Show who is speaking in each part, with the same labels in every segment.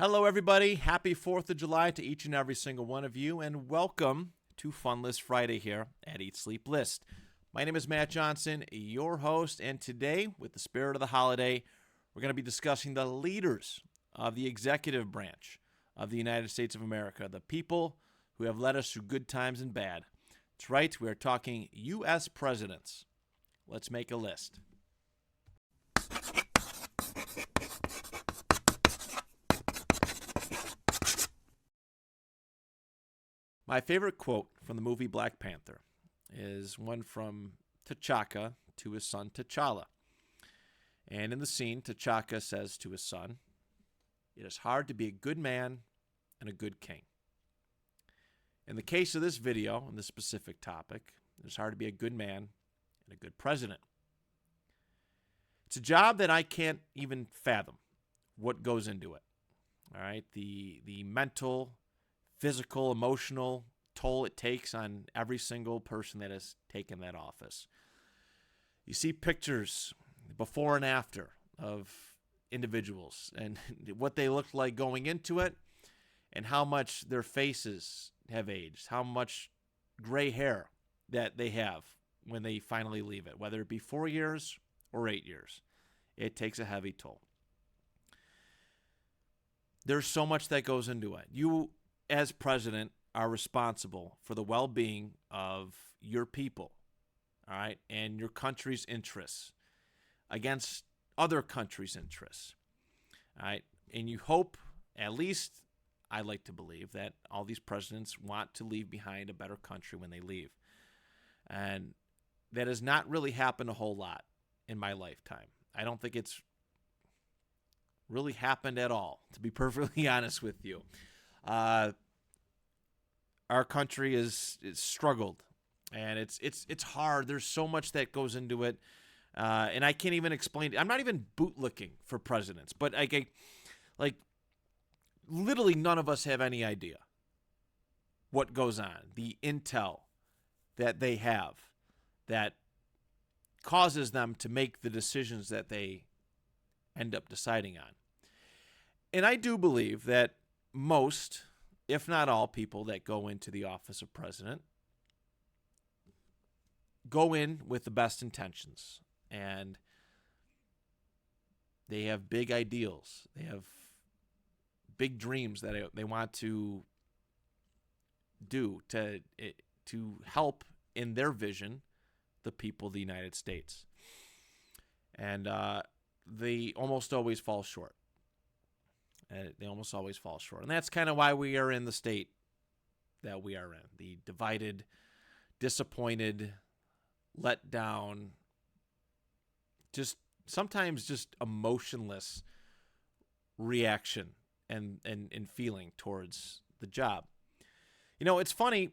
Speaker 1: Hello, everybody. Happy 4th of July to each and every single one of you, and welcome to Fun List Friday here at Eat Sleep List. My name is Matt Johnson, your host, and today, with the spirit of the holiday, we're going to be discussing the leaders of the executive branch of the United States of America, the people who have led us through good times and bad. That's right, we are talking U.S. presidents. Let's make a list. My favorite quote from the movie Black Panther is one from T'Chaka to his son T'Challa. And in the scene, T'Chaka says to his son, "It is hard to be a good man and a good king." In the case of this video, on this specific topic, it is hard to be a good man and a good president. It's a job that I can't even fathom what goes into it. All right, the mental, physical, emotional toll it takes on every single person that has taken that office. You see pictures before and after of individuals and what they looked like going into it and how much their faces have aged, how much gray hair that they have when they finally leave it, whether it be 4 years or 8 years. It takes a heavy toll. There's so much that goes into it. You, as president, are responsible for the well-being of your people, all right, and your country's interests against other countries' interests, all right? And you hope, at least I like to believe, that all these presidents want to leave behind a better country when they leave. And that has not really happened a whole lot in my lifetime. I don't think it's really happened at all, to be perfectly honest with you. Our country is struggled, and it's hard. There's so much that goes into it, and I can't even explain it. I'm not even bootlicking for presidents, but like literally none of us have any idea what goes on, the intel that they have that causes them to make the decisions that they end up deciding on. And I do believe that most, if not all, people that go into the office of president go in with the best intentions, and they have big ideals. They have big dreams that they want to do to help in their vision the people of the United States. And they almost always fall short. They almost always fall short. And that's kind of why we are in the state that we are in. The divided, disappointed, let down, just sometimes just emotionless reaction and feeling towards the job. You know, it's funny,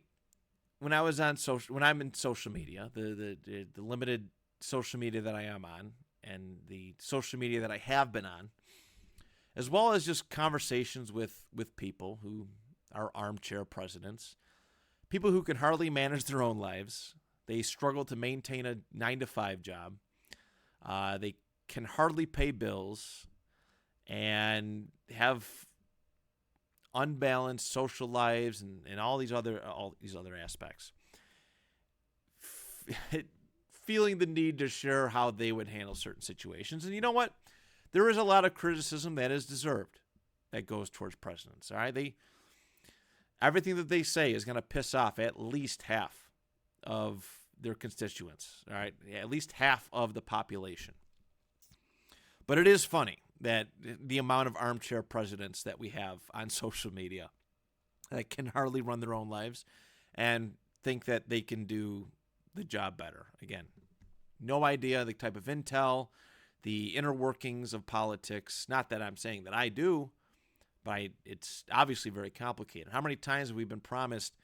Speaker 1: when I'm in social media, the limited social media that I am on and the social media that I have been on, as well as just conversations with people who are armchair presidents, people who can hardly manage their own lives. They struggle to maintain a 9-to-5 job. They can hardly pay bills and have unbalanced social lives and all these other aspects. Feeling the need to share how they would handle certain situations. And you know what? There is a lot of criticism that is deserved that goes towards presidents. All right, everything that they say is going to piss off at least half of their constituents. All right, at least half of the population. But it is funny that the amount of armchair presidents that we have on social media that can hardly run their own lives and think that they can do the job better. Again, no idea the type of intel, the inner workings of politics. Not that I'm saying that I do, but it's obviously very complicated. How many times have we been promised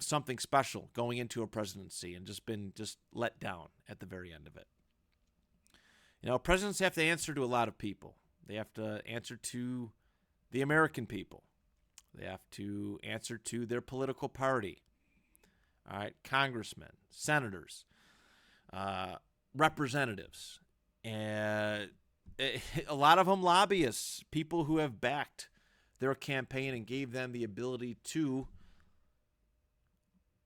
Speaker 1: something special going into a presidency and just been let down at the very end of it? You know, presidents have to answer to a lot of people. They have to answer to the American people. They have to answer to their political party. All right, congressmen, senators, representatives, and A lot of them lobbyists, people who have backed their campaign and gave them the ability to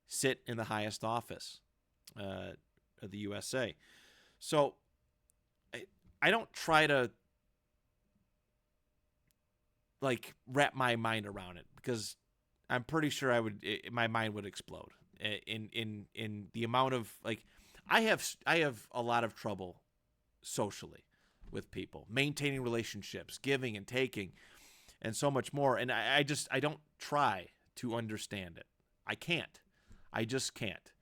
Speaker 1: sit in the highest office of the USA. So I don't try to like wrap my mind around it because I'm pretty sure my mind would explode in the amount of like I have a lot of trouble socially with people, maintaining relationships, giving and taking, and so much more. And I don't try to understand it. I can't. I just can't.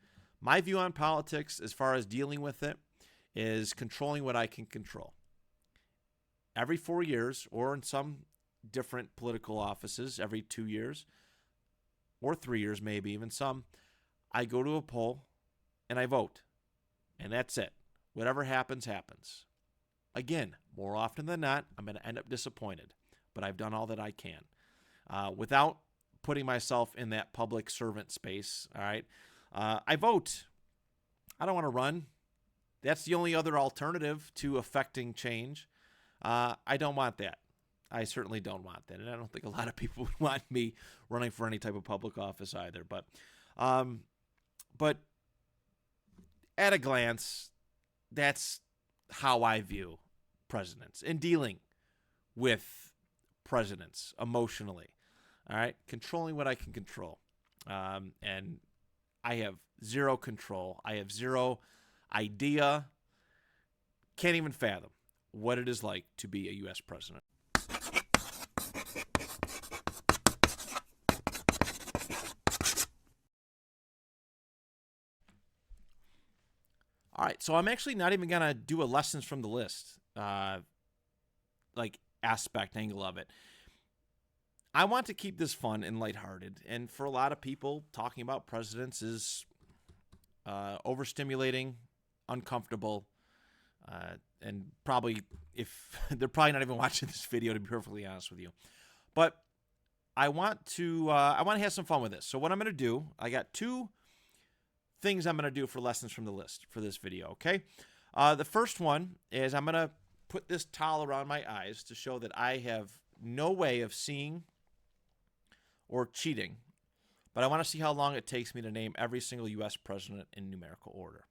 Speaker 1: My view on politics, as far as dealing with it, is controlling what I can control. Every 4 years, or in some different political offices, every 2 years, or 3 years, maybe even some, I go to a poll and I vote. And that's it. Whatever happens, happens. Again, more often than not, I'm going to end up disappointed. But I've done all that I can. Without putting myself in that public servant space, all right? I vote. I don't want to run. That's the only other alternative to affecting change. I don't want that. I certainly don't want that. And I don't think a lot of people would want me running for any type of public office either. But at a glance, that's how I view presidents and dealing with presidents emotionally. All right, controlling what I can control, and I have zero control. I have zero idea. Can't even fathom what it is like to be a U.S. president. All right, so I'm actually not even gonna do a lessons from the list, like aspect angle of it. I want to keep this fun and lighthearted, and for a lot of people, talking about presidents is overstimulating, uncomfortable, and probably if they're probably not even watching this video, to be perfectly honest with you. But I want to have some fun with this. So what I'm going to do, I got two things I'm going to do for lessons from the list for this video. Okay, the first one is I'm going to put this towel around my eyes to show that I have no way of seeing or cheating, but I want to see how long it takes me to name every single U.S. president in numerical order.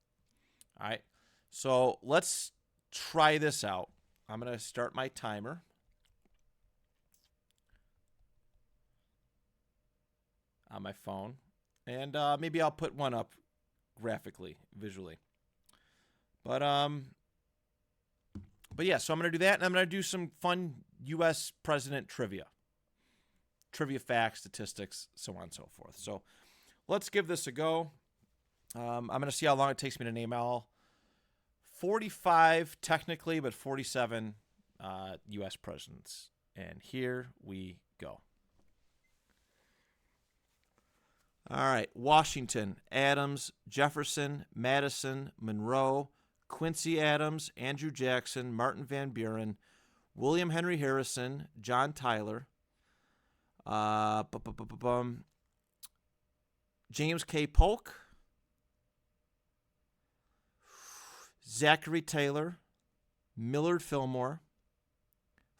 Speaker 1: All right, so let's try this out. I'm going to start my timer. On my phone, and maybe I'll put one up graphically, visually. But yeah, so I'm going to do that, and I'm going to do some fun U.S. president trivia facts, statistics, so on and so forth. So let's give this a go. I'm going to see how long it takes me to name all 45 technically, but 47 U.S. presidents. And here we go. All right, Washington, Adams, Jefferson, Madison, Monroe, Quincy Adams, Andrew Jackson, Martin Van Buren, William Henry Harrison, John Tyler, James K. Polk, Zachary Taylor, Millard Fillmore,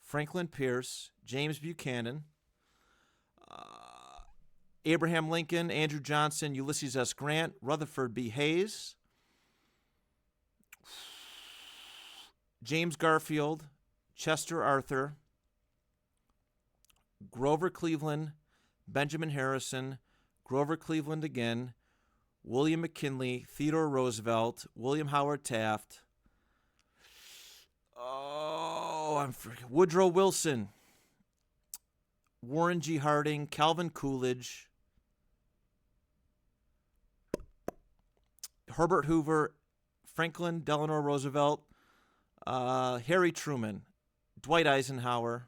Speaker 1: Franklin Pierce, James Buchanan, Abraham Lincoln, Andrew Johnson, Ulysses S. Grant, Rutherford B. Hayes, James Garfield, Chester Arthur, Grover Cleveland, Benjamin Harrison, Grover Cleveland again, William McKinley, Theodore Roosevelt, William Howard Taft, Woodrow Wilson, Warren G. Harding, Calvin Coolidge, Herbert Hoover, Franklin Delano Roosevelt, Harry Truman, Dwight Eisenhower,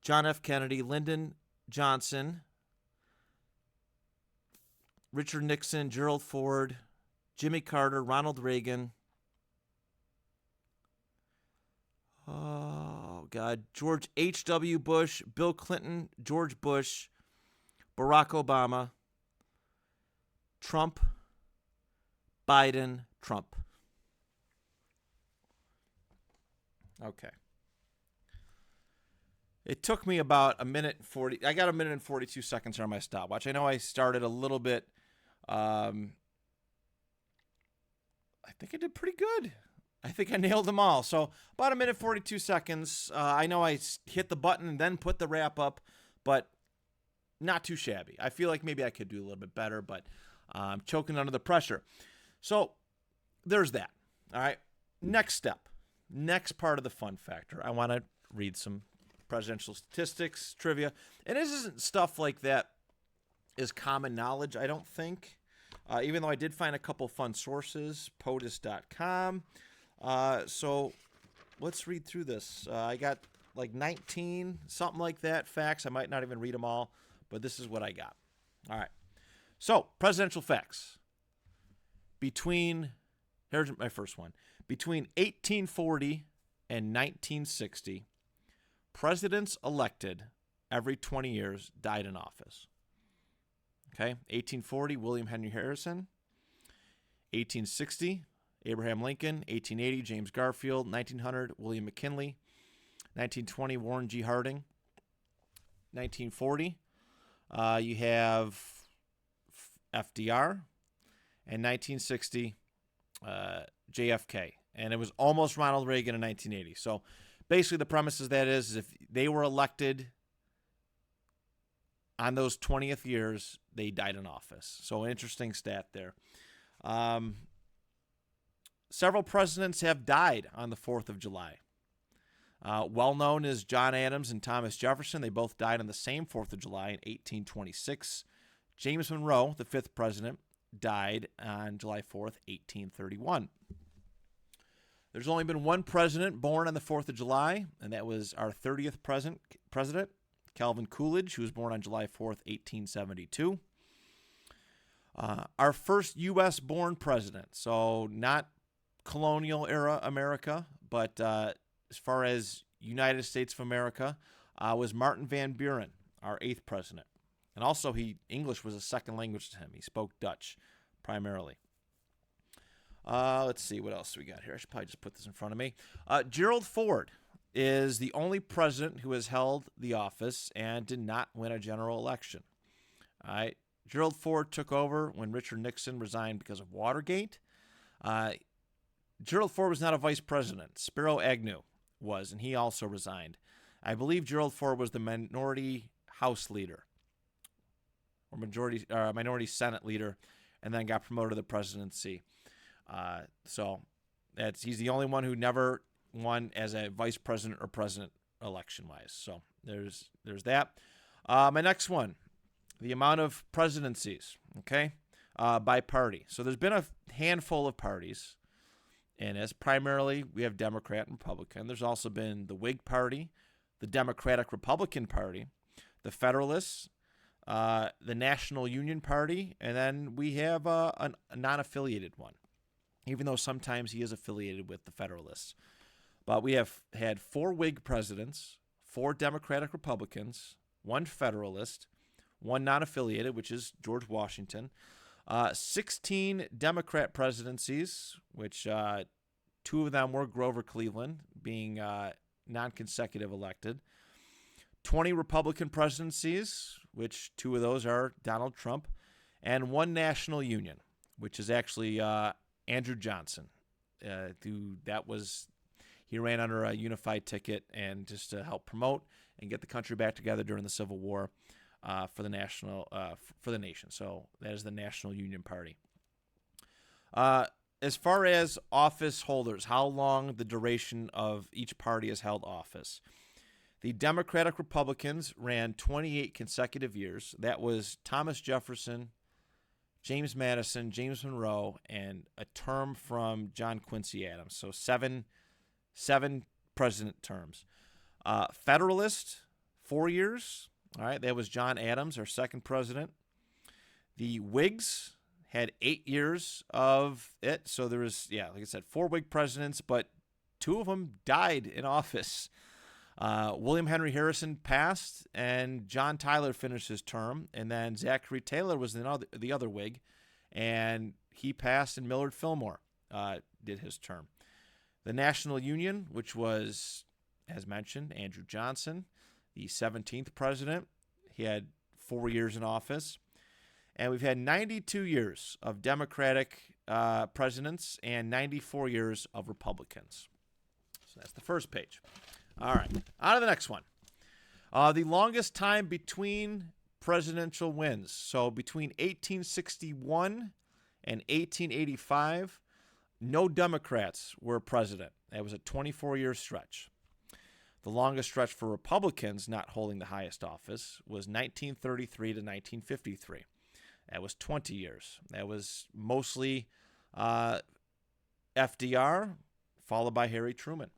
Speaker 1: John F. Kennedy, Lyndon Johnson, Richard Nixon, Gerald Ford, Jimmy Carter, Ronald Reagan, George H.W. Bush, Bill Clinton, George Bush, Barack Obama, Trump, Biden, Trump. Okay. It took me about a minute and 40. I got a minute and 42 seconds on my stopwatch. I know I started a little bit. I think I did pretty good. I think I nailed them all. So about a minute 42 seconds. I know I hit the button and then put the wrap up, but not too shabby. I feel like maybe I could do a little bit better, but I'm choking under the pressure. So there's that. All right. Next step. Next part of the fun factor. I want to read some presidential statistics, trivia. And this isn't stuff like that is common knowledge, I don't think. Even though I did find a couple fun sources, POTUS.com. So let's read through this. I got like 19, something like that, facts. I might not even read them all, but this is what I got. All right. So, presidential facts. Here's my first one. Between 1840 and 1960, presidents elected every 20 years died in office. Okay, 1840, William Henry Harrison. 1860, Abraham Lincoln. 1880, James Garfield. 1900, William McKinley. 1920, Warren G. Harding. 1940, you have FDR. And 1960, JFK. And it was almost Ronald Reagan in 1980. So basically the premise is if they were elected on those 20th years, they died in office. So interesting stat there. Several presidents have died on the 4th of July. Well known is John Adams and Thomas Jefferson. They both died on the same 4th of July in 1826. James Monroe, the 5th president, died on July 4th, 1831. There's only been one president born on the 4th of July, and that was our 30th president, Calvin Coolidge, who was born on July 4th, 1872. Our first U.S.-born president, so not colonial-era America, but as far as United States of America, was Martin Van Buren, our 8th president. And also, English was a second language to him. He spoke Dutch, primarily. Let's see what else we got here. I should probably just put this in front of me. Gerald Ford is the only president who has held the office and did not win a general election. All right. Gerald Ford took over when Richard Nixon resigned because of Watergate. Gerald Ford was not a vice president. Spiro Agnew was, and he also resigned. I believe Gerald Ford was the minority House leader or minority Senate leader, and then got promoted to the presidency. So he's the only one who never won as a vice president or president election-wise. So there's that. My next one, the amount of presidencies, okay, by party. So there's been a handful of parties, and as primarily we have Democrat and Republican. There's also been the Whig Party, the Democratic Republican Party, the Federalists, the National Union Party, and then we have a non-affiliated one, even though sometimes he is affiliated with the Federalists. But we have had 4 Whig presidents, 4 Democratic Republicans, 1 Federalist, 1 non-affiliated, which is George Washington, 16 Democrat presidencies, which 2 of them were Grover Cleveland, being non-consecutive elected, 20 Republican presidencies, which 2 of those are Donald Trump, and 1 National Union, which is actually Andrew Johnson. He ran under a unified ticket and just to help promote and get the country back together during the Civil War for the nation. So that is the National Union Party. As far as office holders, how long the duration of each party has held office. The Democratic Republicans ran 28 consecutive years. That was Thomas Jefferson, James Madison, James Monroe, and a term from John Quincy Adams. So seven president terms. Federalist, 4 years. All right, that was John Adams, our second president. The Whigs had 8 years of it. So there was, like I said, 4 Whig presidents, but 2 of them died in office. William Henry Harrison passed, and John Tyler finished his term, and then Zachary Taylor was the other Whig, and he passed, and Millard Fillmore did his term. The National Union, which was, as mentioned, Andrew Johnson, the 17th president. He had 4 years in office. And we've had 92 years of Democratic presidents and 94 years of Republicans. So that's the first page. All right, on to the next one. The longest time between presidential wins. So between 1861 and 1885, no Democrats were president. That was a 24-year stretch. The longest stretch for Republicans not holding the highest office was 1933 to 1953. That was 20 years. That was mostly FDR, followed by Harry Truman.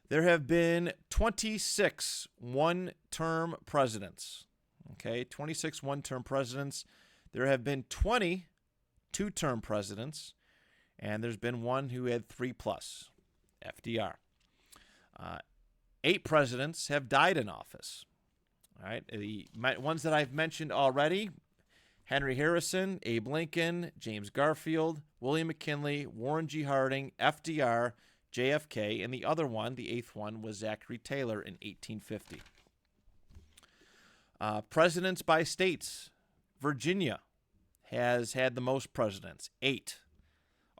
Speaker 1: There have been 26 one-term presidents. Okay, 26 one-term presidents. There have been 20 two-term presidents, and there's been one who had 3+, FDR. 8 presidents have died in office. All right, the ones that I've mentioned already: Henry Harrison, Abe Lincoln, James Garfield, William McKinley, Warren G. Harding, FDR, JFK, and the other one, the 8th one, was Zachary Taylor in 1850. Presidents by states: Virginia has had the most presidents, 8.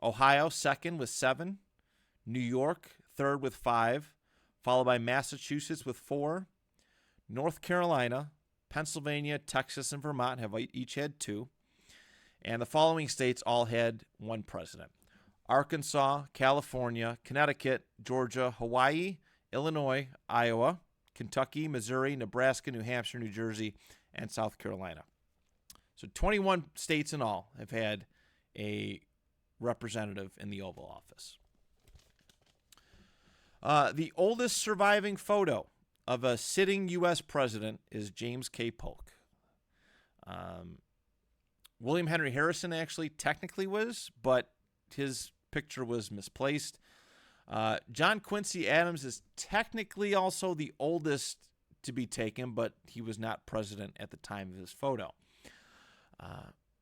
Speaker 1: Ohio, second with 7. New York, third with 5, followed by Massachusetts with 4. North Carolina, Pennsylvania, Texas, and Vermont have each had 2. And the following states all had 1 president: Arkansas, California, Connecticut, Georgia, Hawaii, Illinois, Iowa, Kentucky, Missouri, Nebraska, New Hampshire, New Jersey, and South Carolina. So 21 states in all have had a representative in the Oval Office. The oldest surviving photo of a sitting U.S. president is James K. Polk. William Henry Harrison actually technically was, but his picture was misplaced. John Quincy Adams is technically also the oldest to be taken, but he was not president at the time of his photo.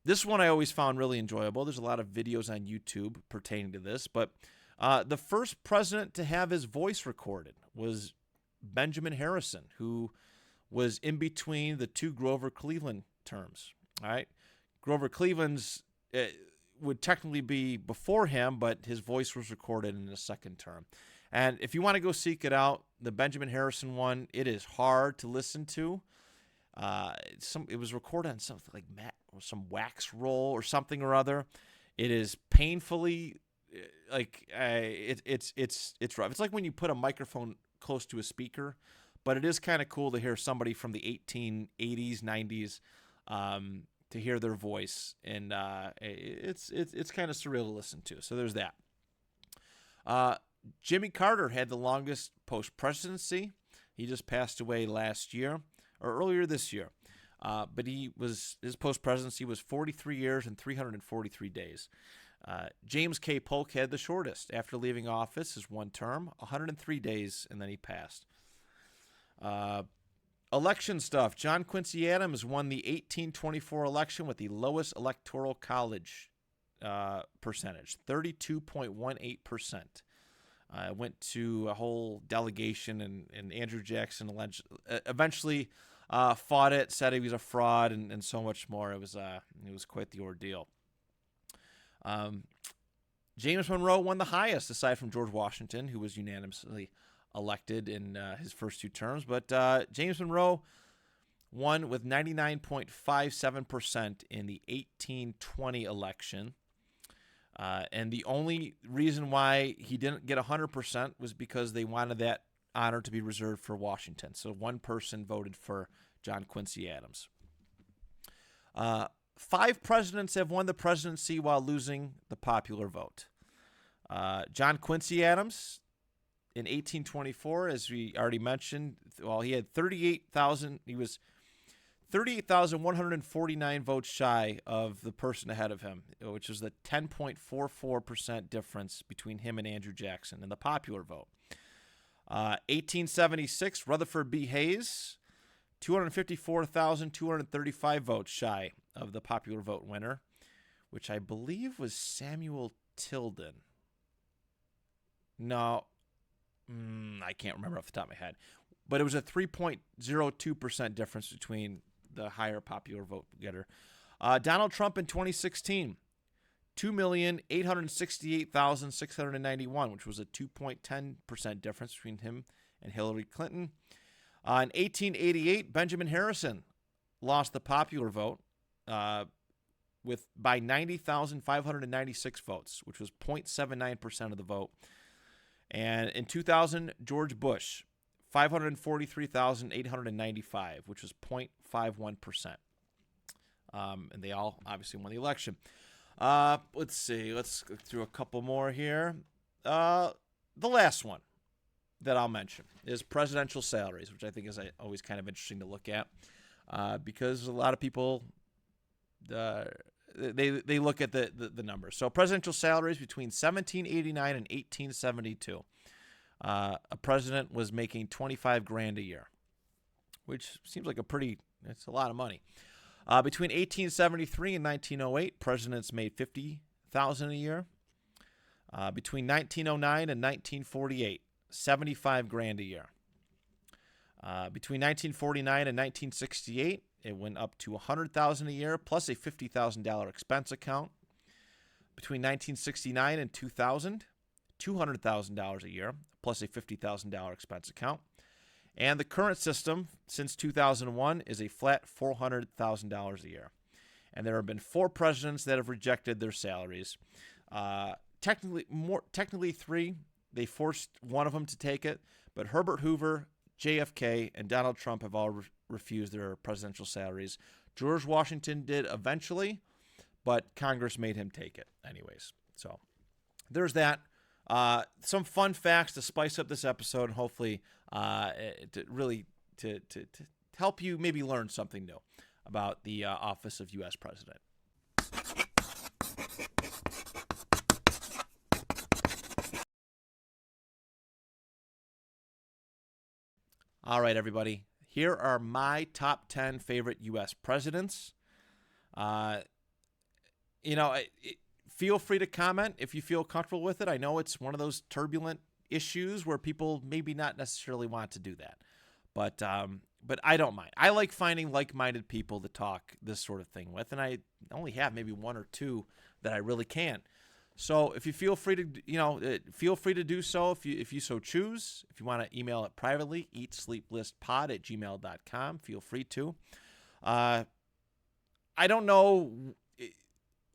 Speaker 1: This one I always found really enjoyable. There's a lot of videos on YouTube pertaining to this, but the first president to have his voice recorded was Benjamin Harrison, who was in between the 2 Grover Cleveland terms. All right, Grover Cleveland's would technically be before him, but his voice was recorded in the second term. And if you want to go seek it out, the Benjamin Harrison one, it is hard to listen to. It was recorded on something like some wax roll or something or other. It is painfully it's rough. It's like when you put a microphone close to a speaker, but it is kind of cool to hear somebody from the 1880s, 90s, to hear their voice, and it's kind of surreal to listen to. So there's that. Jimmy Carter had the longest post-presidency. He just passed away last year, or earlier this year. But his post-presidency was 43 years and 343 days. James K. Polk had the shortest. After leaving office, his 1 term, 103 days, and then he passed. Election stuff. John Quincy Adams won the 1824 election with the lowest electoral college percentage, 32.18%. Went to a whole delegation, and Andrew Jackson eventually fought it, said he was a fraud, and so much more. It was quite the ordeal. James Monroe won the highest, aside from George Washington, who was unanimously elected in his first 2 terms. But James Monroe won with 99.57% in the 1820 election. And the only reason why he didn't get 100% was because they wanted that honor to be reserved for Washington. So 1 person voted for John Quincy Adams. 5 presidents have won the presidency while losing the popular vote. John Quincy Adams in 1824, as we already mentioned, he had 38,000. He was 38,149 votes shy of the person ahead of him, which was the 10.44% difference between him and Andrew Jackson in the popular vote. 1876, Rutherford B. Hayes, 254,235 votes shy of the popular vote winner, which I believe was Samuel Tilden. No, I can't remember off the top of my head. But it was a 3.02% difference between the higher popular vote getter. Donald Trump in 2016, 2,868,691, which was a 2.10% difference between him and Hillary Clinton. In 1888, Benjamin Harrison lost the popular vote by 90,596 votes, which was 0.79% of the vote. And in 2000, George Bush, 543,895, which was 0.51%. And they all obviously won the election. Let's see. Let's go through a couple more here. The last one that I'll mention is presidential salaries, which I think is always kind of interesting to look at because a lot of people they look at the numbers. So presidential salaries between 1789 and 1872. A president was making $25,000 a year, which seems like it's a lot of money. Between 1873 and 1908, presidents made $50,000 a year. Between 1909 and 1948, $75,000 a year. Between 1949 and 1968, it went up to $100,000 a year plus a $50,000 expense account. Between 1969 and 2000, $200,000 a year plus a $50,000 expense account. And the current system since 2001 is a flat $400,000 a year. And there have been 4 presidents that have rejected their salaries. Technically 3. They forced one of them to take it, but Herbert Hoover, JFK, and Donald Trump have all refused their presidential salaries. George Washington did eventually, but Congress made him take it anyways. So there's that. Some fun facts to spice up this episode, and hopefully to help you maybe learn something new about the office of U.S. President. All right, everybody. Here are my top 10 favorite U.S. presidents. Feel free to comment if you feel comfortable with it. I know it's one of those turbulent issues where people maybe not necessarily want to do that. But I don't mind. I like finding like-minded people to talk this sort of thing with, and I only have maybe 1 or 2 that I really can. So if you feel free to do so if you so choose. If you want to email it privately, eatsleeplistpod@gmail.com. Feel free to. I don't know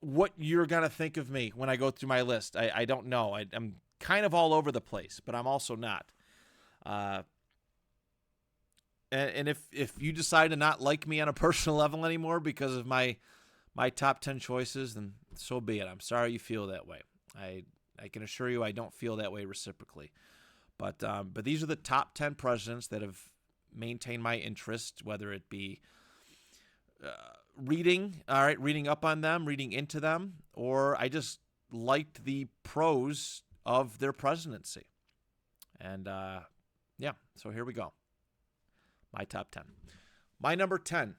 Speaker 1: what you're going to think of me when I go through my list. I don't know. I'm kind of all over the place, but I'm also not. And if you decide to not like me on a personal level anymore because of my top 10 choices, then so be it. I'm sorry you feel that way. I can assure you I don't feel that way reciprocally. But these are the top 10 presidents that have maintained my interest, whether it be reading up on them, reading into them, or I just liked the pros of their presidency. And so here we go. My top 10. My number 10.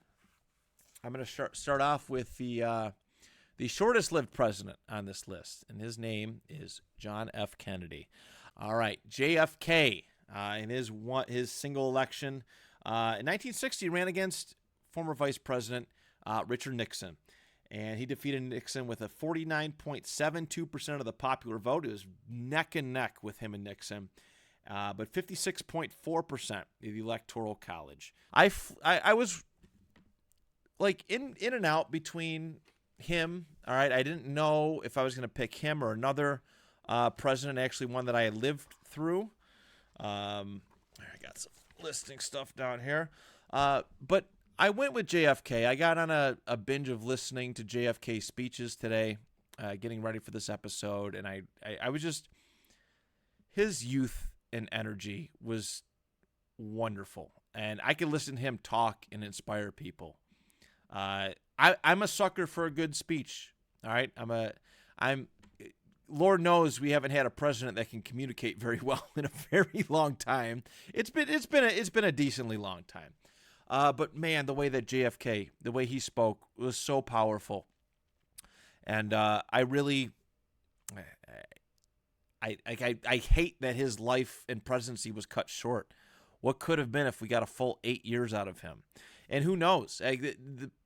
Speaker 1: I'm going to start off with the shortest-lived president on this list, and his name is John F. Kennedy. All right, JFK in his single election in 1960 ran against former Vice President Richard Nixon, and he defeated Nixon with a 49.72% of the popular vote. It was neck and neck with him and Nixon. But 56.4% of the Electoral College. I was like in and out between him. All right, I didn't know if I was going to pick him or another president, actually one that I had lived through. I got some listing stuff down here. But I went with JFK. I got on a binge of listening to JFK speeches today, getting ready for this episode, and I was just, his youth and energy was wonderful, and I could listen to him talk and inspire people. I'm a sucker for a good speech. All right, I'm. Lord knows we haven't had a president that can communicate very well in a very long time. It's been a decently long time. But man, the way that JFK, the way he spoke was so powerful, and I hate that his life and presidency was cut short. What could have been if we got a full 8 years out of him? And who knows?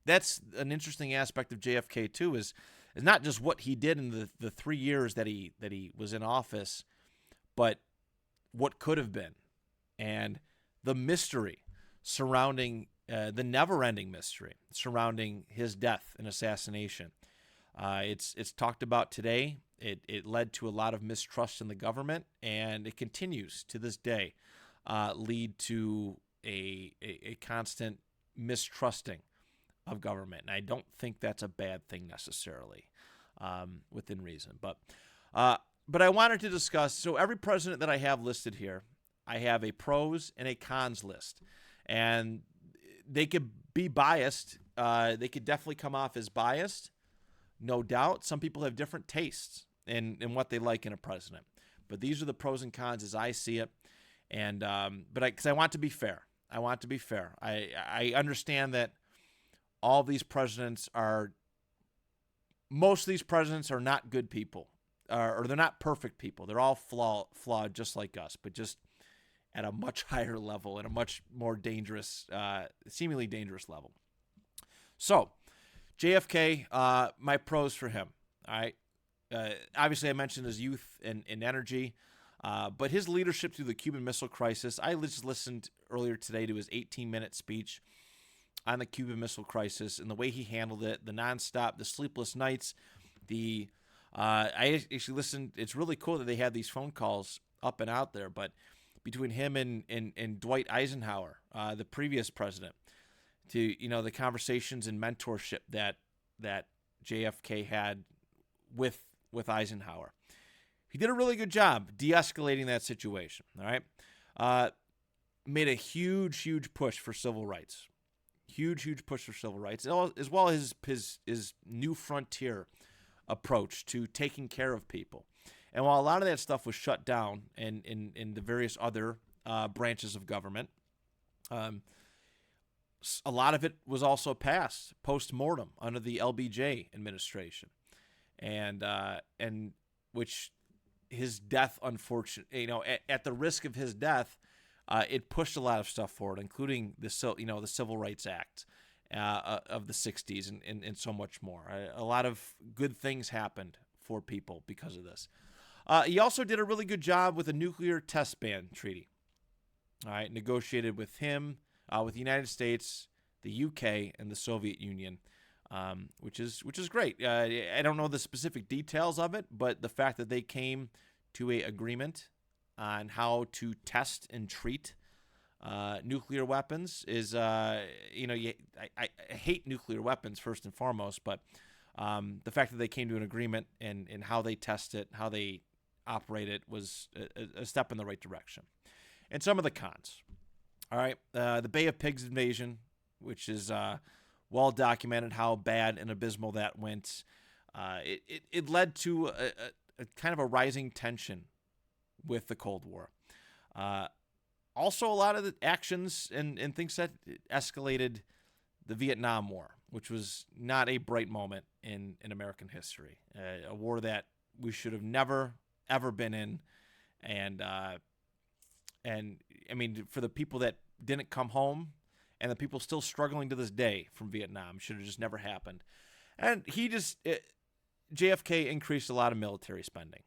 Speaker 1: That's an interesting aspect of JFK too. Is not just what he did in the 3 years that he was in office, but what could have been, and the mystery surrounding the never-ending mystery surrounding his death and assassination. It's talked about today. It led to a lot of mistrust in the government, and it continues to this day lead to a constant mistrusting of government. And I don't think that's a bad thing necessarily, within reason. But I wanted to discuss, so every president that I have listed here, I have a pros and a cons list. And they could be biased. They could definitely come off as biased, no doubt. Some people have different tastes in what they like in a president. But these are the pros and cons as I see it. And because I want to be fair. I want to be fair. I understand that most of these presidents are not good people, or they're not perfect people. They're all flawed just like us, but just at a much higher level, at a much more dangerous, seemingly dangerous level. So, JFK, my pros for him. All right. Obviously, I mentioned his youth and energy, but his leadership through the Cuban Missile Crisis. I just listened earlier today to his 18-minute speech on the Cuban Missile Crisis and the way he handled it, the nonstop, the sleepless nights. I actually listened. It's really cool that they had these phone calls up and out there, but between him and Dwight Eisenhower, the previous president, to the conversations and mentorship that JFK had with Eisenhower. He did a really good job de-escalating that situation. All right, made a huge push for civil rights, huge push for civil rights, as well as his new frontier approach to taking care of people. And while a lot of that stuff was shut down in the various other branches of government, a lot of it was also passed post-mortem under the LBJ administration, and which his death, unfortunately, at the risk of his death, it pushed a lot of stuff forward, including the Civil Rights Act of the 60s and so much more. A lot of good things happened for people because of this. He also did a really good job with a nuclear test ban treaty. All right, negotiated with him, with the United States, the UK, and the Soviet Union, which is great. I don't know the specific details of it, but the fact that they came to a agreement on how to test and treat nuclear weapons is, I hate nuclear weapons first and foremost, but the fact that they came to an agreement and how they test it, how they operate it, was a step in the right direction. And some of the cons. All right, the Bay of Pigs invasion, which is well documented how bad and abysmal that went. It led to a kind of a rising tension with the Cold War. Also, a lot of the actions and things that escalated the Vietnam War, which was not a bright moment in American history. A war that we should have never, ever been in. And I mean, for the people that didn't come home and the people still struggling to this day from Vietnam, should have just never happened. And JFK increased a lot of military spending,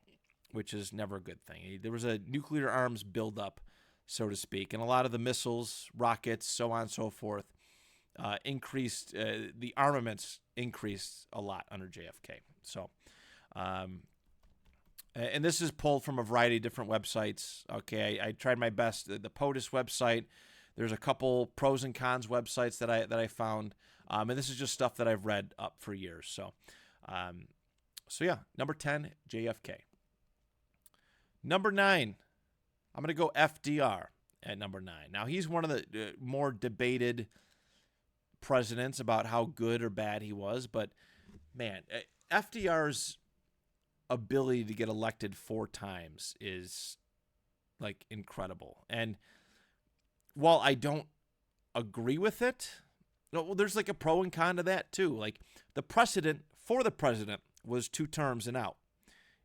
Speaker 1: which is never a good thing. There was a nuclear arms buildup, so to speak, and a lot of the missiles, rockets, so on and so forth, increased. The armaments increased a lot under JFK. So, and this is pulled from a variety of different websites. Okay, I tried my best. The POTUS website. There's a couple pros and cons websites that I found, and this is just stuff that I've read up for years. So, yeah, number 10, JFK. Number 9, I'm going to go FDR at number 9. Now, he's one of the more debated presidents about how good or bad he was, but man, FDR's ability to get elected 4 times is like incredible. And while I don't agree with it, well, there's like a pro and con to that too. Like the precedent for the president was 2 terms and out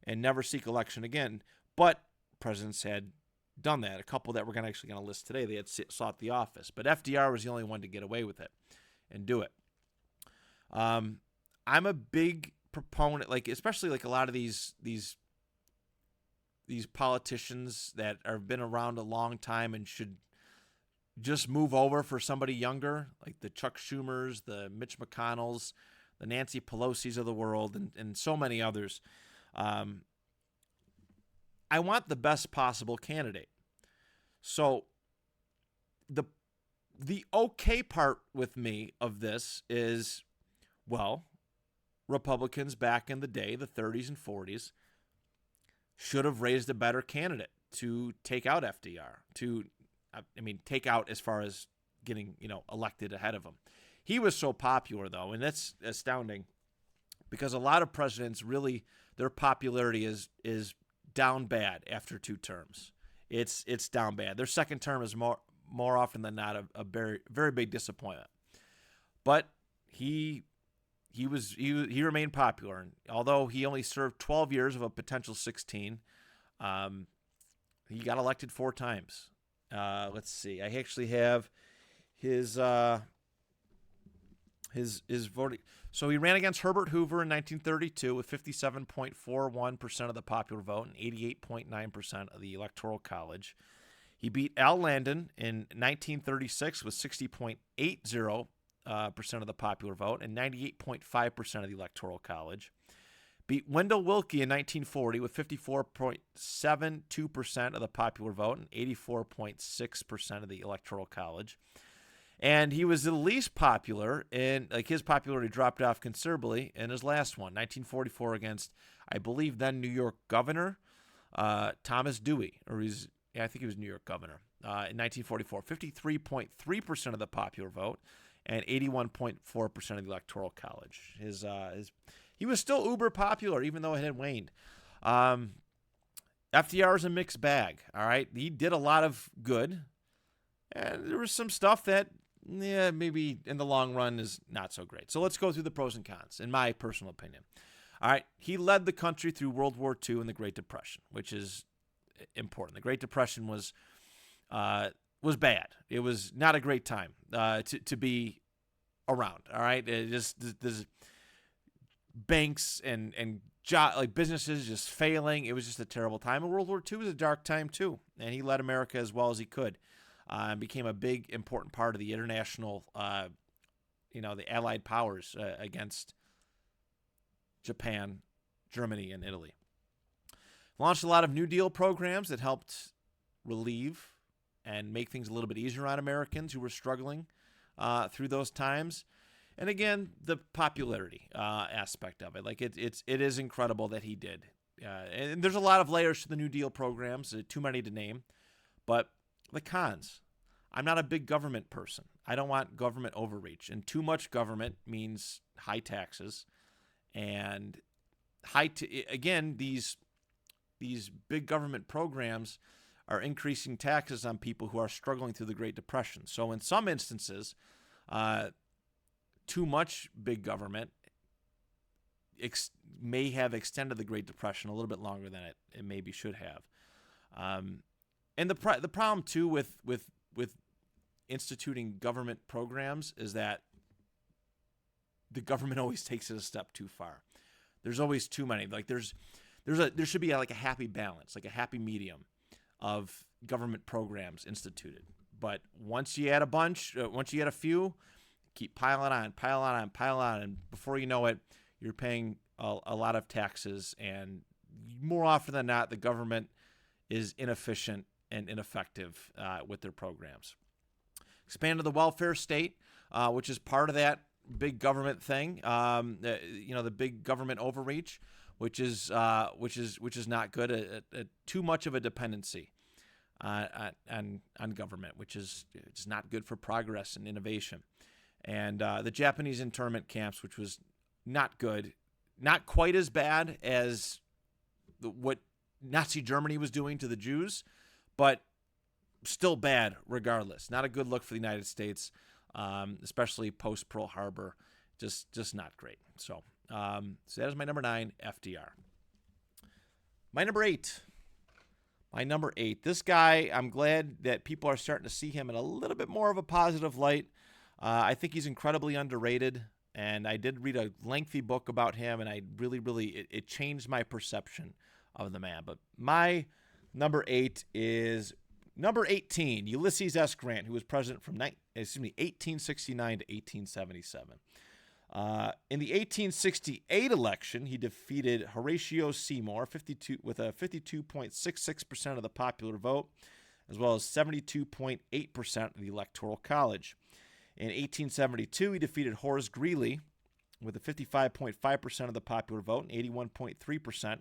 Speaker 1: and never seek election again. But presidents had done that. A couple that we're actually going to list today, they had sought the office. But FDR was the only one to get away with it and do it. I'm a big proponent, like especially like a lot of these politicians that have been around a long time and should just move over for somebody younger, like the Chuck Schumers, the Mitch McConnells, the Nancy Pelosi's of the world, and so many others. I want the best possible candidate. So the okay part with me of this is, well, Republicans back in the day, the 30s and 40s, should have raised a better candidate to take out FDR, take out as far as getting, elected ahead of him. He was so popular, though, and that's astounding because a lot of presidents really, their popularity is down bad after 2 terms. It's down bad. Their second term is more often than not a very, very big disappointment. But he remained popular, and although he only served 12 years of a potential 16, he got elected 4 times. Let's see. I actually have his voting. So he ran against Herbert Hoover in 1932 with 57.41% of the popular vote and 88.9% of the Electoral College. He beat Al Landon in 1936 with 60.80% of the popular vote and 98.5% of the Electoral College. Beat Wendell Willkie in 1940 with 54.72% of the popular vote and 84.6% of the Electoral College. And he was the least popular, and his popularity dropped off considerably in his last one, 1944, against, I believe, then New York Governor Thomas Dewey, I think he was New York Governor in 1944. 53.3% of the popular vote and 81.4% of the Electoral College. He was still uber popular, even though it had waned. FDR is a mixed bag. All right, he did a lot of good, and there was some stuff that, maybe in the long run is not so great. So let's go through the pros and cons, in my personal opinion. All right, he led the country through World War II and the Great Depression, which is important. The Great Depression was bad. It was not a great time to be around. All right, there's banks and businesses just failing. It was just a terrible time. And World War II was a dark time too, and he led America as well as he could. Became a big, important part of the international, the Allied powers against Japan, Germany, and Italy. Launched a lot of New Deal programs that helped relieve and make things a little bit easier on Americans who were struggling through those times. And again, the popularity aspect of it. It is incredible that he did. And there's a lot of layers to the New Deal programs, too many to name. But the cons. I'm not a big government person. I don't want government overreach. And too much government means high taxes. And these big government programs are increasing taxes on people who are struggling through the Great Depression. So in some instances, too much big government may have extended the Great Depression a little bit longer than it maybe should have. And the problem too with instituting government programs is that the government always takes it a step too far. There's always too many. There should be a happy balance, like a happy medium of government programs instituted. But once you add a few, keep piling on, and before you know it, you're paying a lot of taxes, and more often than not, the government is inefficient and ineffective with their programs. Expanded the welfare state, which is part of that big government thing. The big government overreach, which is not good. Too much of a dependency on government, which is it's not good for progress and innovation. And the Japanese internment camps, which was not good, not quite as bad as what Nazi Germany was doing to the Jews, but still bad regardless. Not a good look for the United States, especially post Pearl Harbor. Just not great. So that is my number 9, FDR. My number 8, My number 8. This guy, I'm glad that people are starting to see him in a little bit more of a positive light. I think he's incredibly underrated, and I did read a lengthy book about him, and I really, it changed my perception of the man. But my number 8 is number 18, Ulysses S. Grant, who was president from 1869 to 1877. In the 1868 election, he defeated Horatio Seymour with a 52.66% of the popular vote, as well as 72.8% of the Electoral College. In 1872, he defeated Horace Greeley with a 55.5% of the popular vote and 81.3%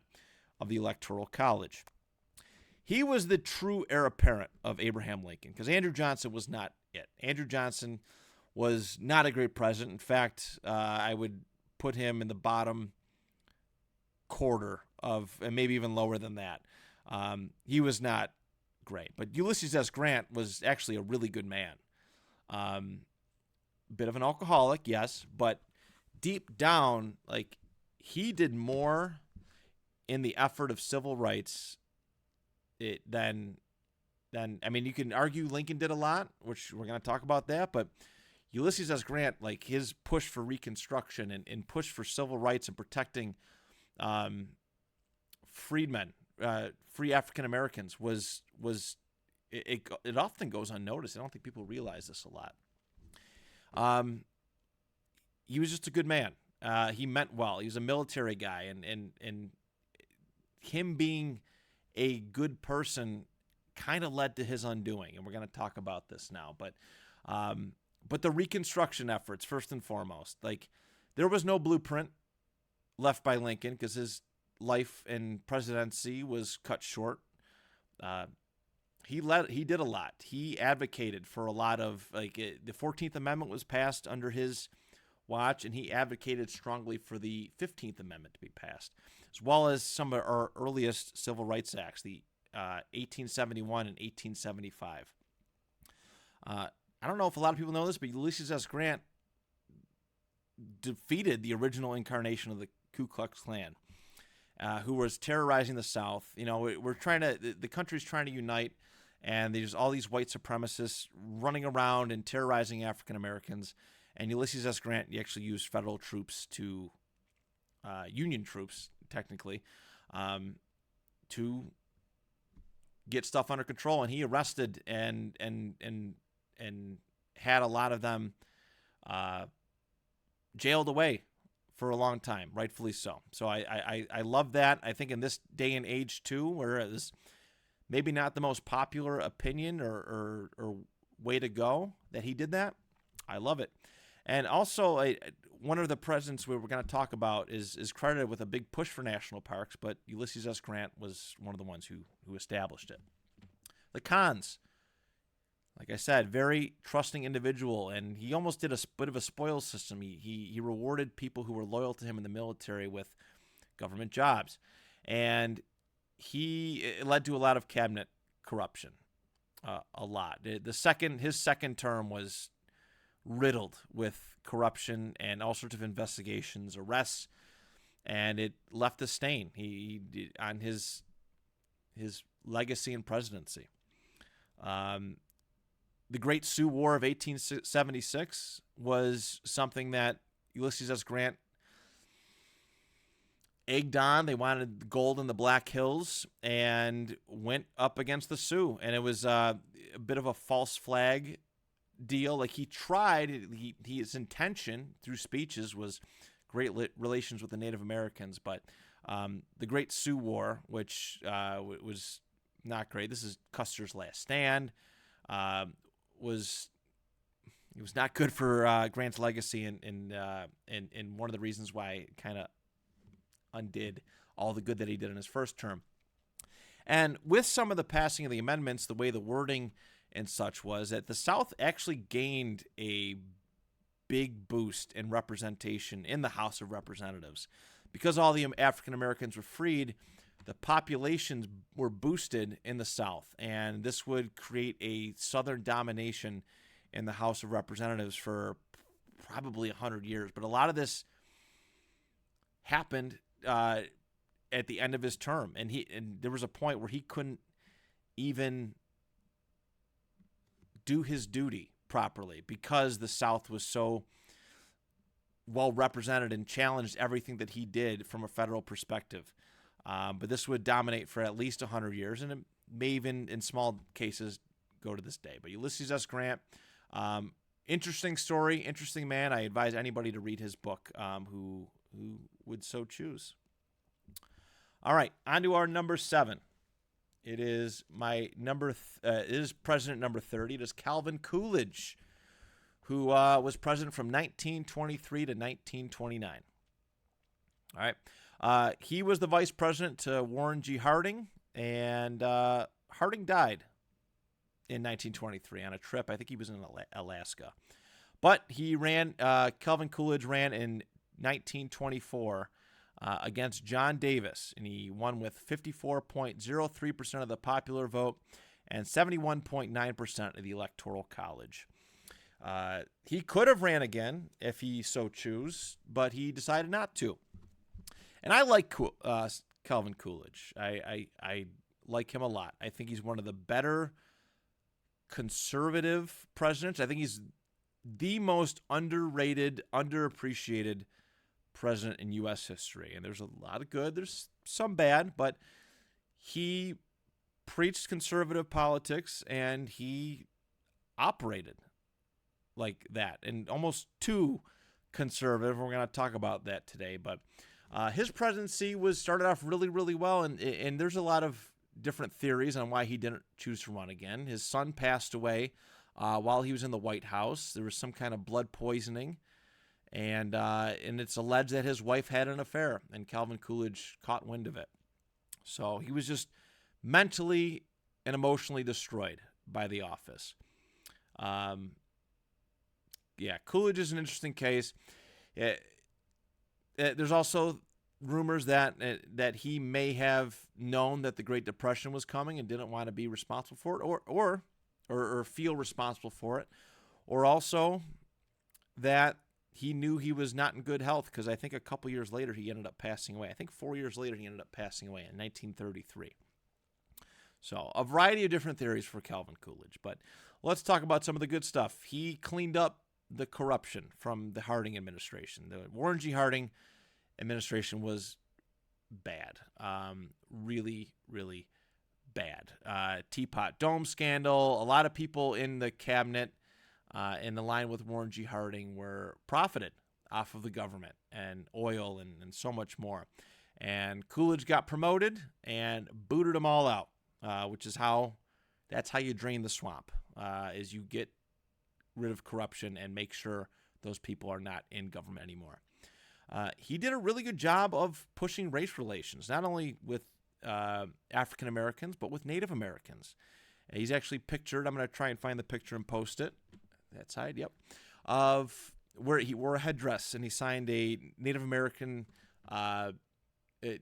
Speaker 1: of the Electoral College. He was the true heir apparent of Abraham Lincoln, because Andrew Johnson was not it. Andrew Johnson was not a great president. In fact, I would put him in the bottom quarter of, and maybe even lower than that. He was not great. But Ulysses S. Grant was actually a really good man. Bit of an alcoholic, yes, but deep down, like, he did more in the effort of civil rights than I mean, you can argue Lincoln did a lot, which we're going to talk about that, but Ulysses S. Grant, like, his push for Reconstruction and push for civil rights and protecting freedmen, free African Americans it often goes unnoticed. I don't think people realize this a lot. He was just a good man. He meant well. He was a military guy, and him being a good person kind of led to his undoing, and we're going to talk about this now. But the Reconstruction efforts, first and foremost, like, there was no blueprint left by Lincoln because his life and presidency was cut short. He did a lot. He advocated for a lot of, like, the 14th Amendment was passed under his watch, and he advocated strongly for the 15th Amendment to be passed, as well as some of our earliest civil rights acts, the 1871 and 1875. I don't know if a lot of people know this, but Ulysses S. Grant defeated the original incarnation of the Ku Klux Klan, who was terrorizing the South. You know, the country's trying to unite, and there's all these white supremacists running around and terrorizing African Americans. And Ulysses S. Grant, he actually used federal troops Union troops, technically, to get stuff under control. And he arrested and had a lot of them jailed away for a long time, rightfully so. So I love that. I think in this day and age, too, where it's maybe not the most popular opinion or way to go that he did that, I love it. And also, one of the presidents we're going to talk about is credited with a big push for national parks, but Ulysses S. Grant was one of the ones who established it. The cons, like I said, very trusting individual, and he almost did a bit of a spoil system. He rewarded people who were loyal to him in the military with government jobs, and it led to a lot of cabinet corruption, a lot. His second term was riddled with corruption and all sorts of investigations, arrests, and it left a stain on his legacy and presidency. The Great Sioux War of 1876 was something that Ulysses S. Grant egged on. They wanted gold in the Black Hills and went up against the Sioux, and it was a bit of a false flag deal. Like, he tried, his intention through speeches was great relations with the Native Americans, but the Great Sioux War, which was not great. This is Custer's last stand. Was not good for Grant's legacy, and one of the reasons why it kind of undid all the good that he did in his first term. And with some of the passing of the amendments, the way the wording and such was that the South actually gained a big boost in representation in the House of Representatives. Because all the African Americans were freed, the populations were boosted in the South, and this would create a Southern domination in the House of Representatives for probably 100 years. But a lot of this happened at the end of his term, and there was a point where he couldn't even do his duty properly because the South was so well represented and challenged everything that he did from a federal perspective. But this would dominate for at least 100 years, and it may even, in small cases, go to this day. But Ulysses S. Grant, interesting story, interesting man. I advise anybody to read his book who would so choose. All right, on to our number 7. It is my number. It is president number 30. It is Calvin Coolidge, who was president from 1923 to 1929. All right. He was the vice president to Warren G. Harding, and Harding died in 1923 on a trip. I think he was in Alaska. But he ran, Calvin Coolidge ran in 1924 against John Davis, and he won with 54.03% of the popular vote and 71.9% of the Electoral College. He could have ran again if he so chose, but he decided not to. And I like Calvin Coolidge. I like him a lot. I think he's one of the better conservative presidents. I think he's the most underrated, underappreciated president in U.S. history. And there's a lot of good. There's some bad, but he preached conservative politics and he operated like that, and almost too conservative. We're going to talk about that today, but his presidency started off really, really well, and there's a lot of different theories on why he didn't choose to run again. His son passed away while he was in the White House. There was some kind of blood poisoning, and it's alleged that his wife had an affair, and Calvin Coolidge caught wind of it. So he was just mentally and emotionally destroyed by the office. Coolidge is an interesting case. There's also rumors that he may have known that the Great Depression was coming and didn't want to be responsible for it, or feel responsible for it, or also that he knew he was not in good health, because I think a couple years later he ended up passing away. I think 4 years later he ended up passing away in 1933. So a variety of different theories for Calvin Coolidge, but let's talk about some of the good stuff. He cleaned up the corruption from the Harding administration. The Warren G. Harding administration was bad, really, really bad. Teapot Dome scandal. A lot of people in the cabinet in the line with Warren G. Harding were profited off of the government and oil and so much more. And Coolidge got promoted and booted them all out, which is that's how you drain the swamp, is you get rid of corruption and make sure those people are not in government anymore. He did a really good job of pushing race relations, not only with African Americans, but with Native Americans. He's actually pictured, I'm going to try and find the picture and post it, that side, yep, of where he wore a headdress and he signed a Native American,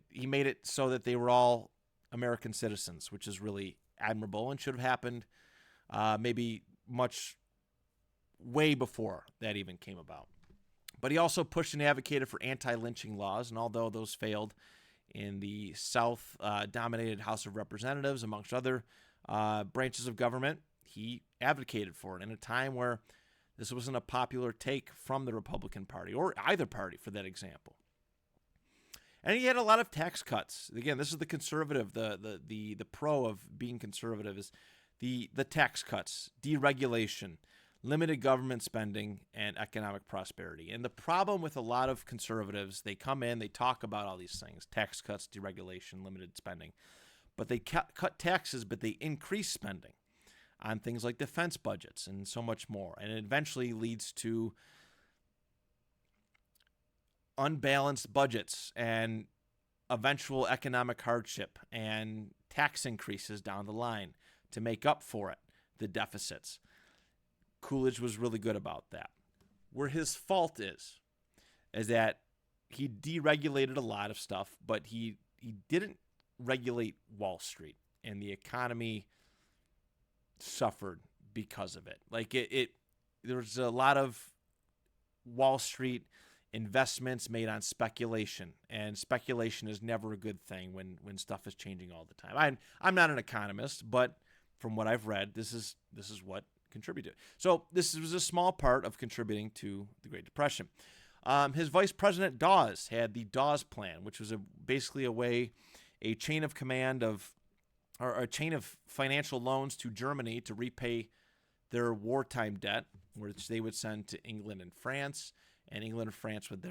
Speaker 1: he made it so that they were all American citizens, which is really admirable and should have happened maybe way before that even came about. But he also pushed and advocated for anti-lynching laws, and although those failed in the South-dominated House of Representatives, amongst other branches of government, he advocated for it in a time where this wasn't a popular take from the Republican Party, or either party for that example. And he had a lot of tax cuts. Again, this is the conservative, the pro of being conservative is the tax cuts, deregulation, limited government spending, and economic prosperity. And the problem with a lot of conservatives, they come in, they talk about all these things, tax cuts, deregulation, limited spending, but they cut taxes, but they increase spending on things like defense budgets and so much more. And it eventually leads to unbalanced budgets and eventual economic hardship and tax increases down the line to make up for it, the deficits. Coolidge was really good about that. Where his fault is that he deregulated a lot of stuff, but he didn't regulate Wall Street, and the economy suffered because of it. Like there was a lot of Wall Street investments made on speculation, and speculation is never a good thing when stuff is changing all the time. I'm not an economist, but from what I've read, this is what contributed. So this was a small part of contributing to the Great Depression. His vice president Dawes had the Dawes Plan, which was basically a chain of command or a chain of financial loans to Germany to repay their wartime debt, which they would send to England and France, and England and France would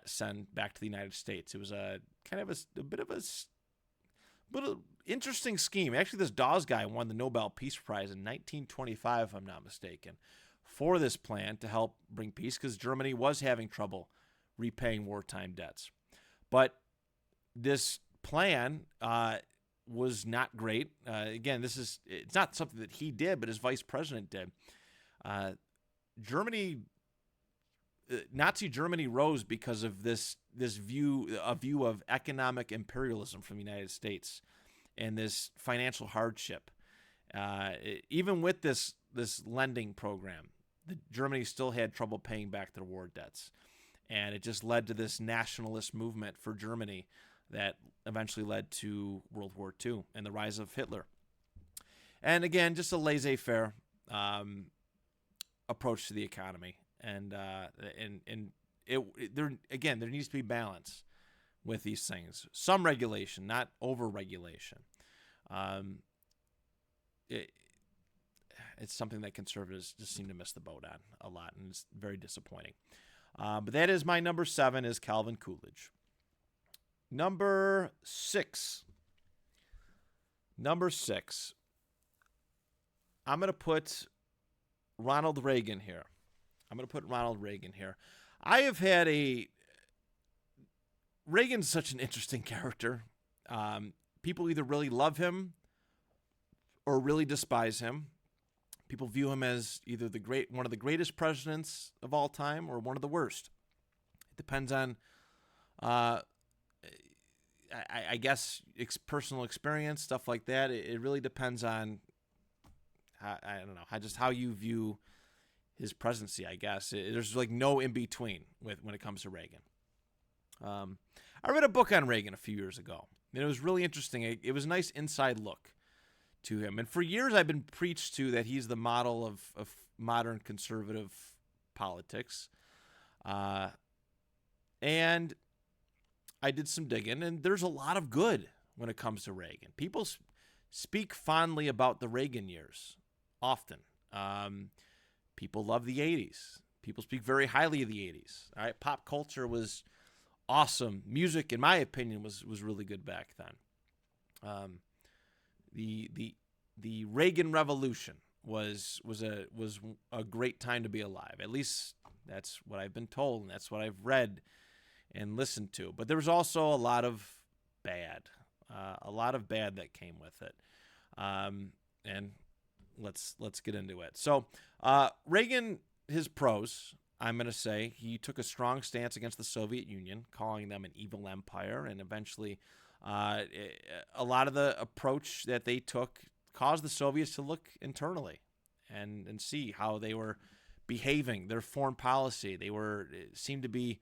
Speaker 1: send back to the United States. It was a kind of a bit of an interesting scheme. Actually, this Dawes guy won the Nobel Peace Prize in 1925, if I'm not mistaken, for this plan to help bring peace, because Germany was having trouble repaying wartime debts. But this plan was not great. Again, it's not something that he did, but his vice president did. Nazi Germany rose because of this view of economic imperialism from the United States and this financial hardship. Even with this lending program, Germany still had trouble paying back their war debts, and it just led to this nationalist movement for Germany that eventually led to World War II and the rise of Hitler. And again, just a laissez-faire approach to the economy, and there needs to be balance with these things. Some regulation, not over-regulation. It's something that conservatives just seem to miss the boat on a lot, and it's very disappointing. But that is my number 7, is Calvin Coolidge. Number 6. I'm going to put Ronald Reagan here. Reagan's such an interesting character. People either really love him or really despise him. People view him as either one of the greatest presidents of all time or one of the worst. It depends on, I guess, personal experience, stuff like that. It really depends on, I don't know, how you view his presidency, I guess. There's like no in between when it comes to Reagan. I read a book on Reagan a few years ago, and it was really interesting. It was a nice inside look to him. And for years, I've been preached to that he's the model of modern conservative politics. And I did some digging, and there's a lot of good when it comes to Reagan. People speak fondly about the Reagan years often. People love the 80s. People speak very highly of the 80s. All right, pop culture was awesome. Music, in my opinion, was really good back then. The Reagan Revolution was a great time to be alive. At least that's what I've been told, and that's what I've read and listened to. But there was also a lot of bad that came with it. And let's get into it. So Reagan, his pros, I'm going to say, he took a strong stance against the Soviet Union, calling them an evil empire, and eventually a lot of the approach that they took caused the Soviets to look internally and see how they were behaving, their foreign policy. They seemed to be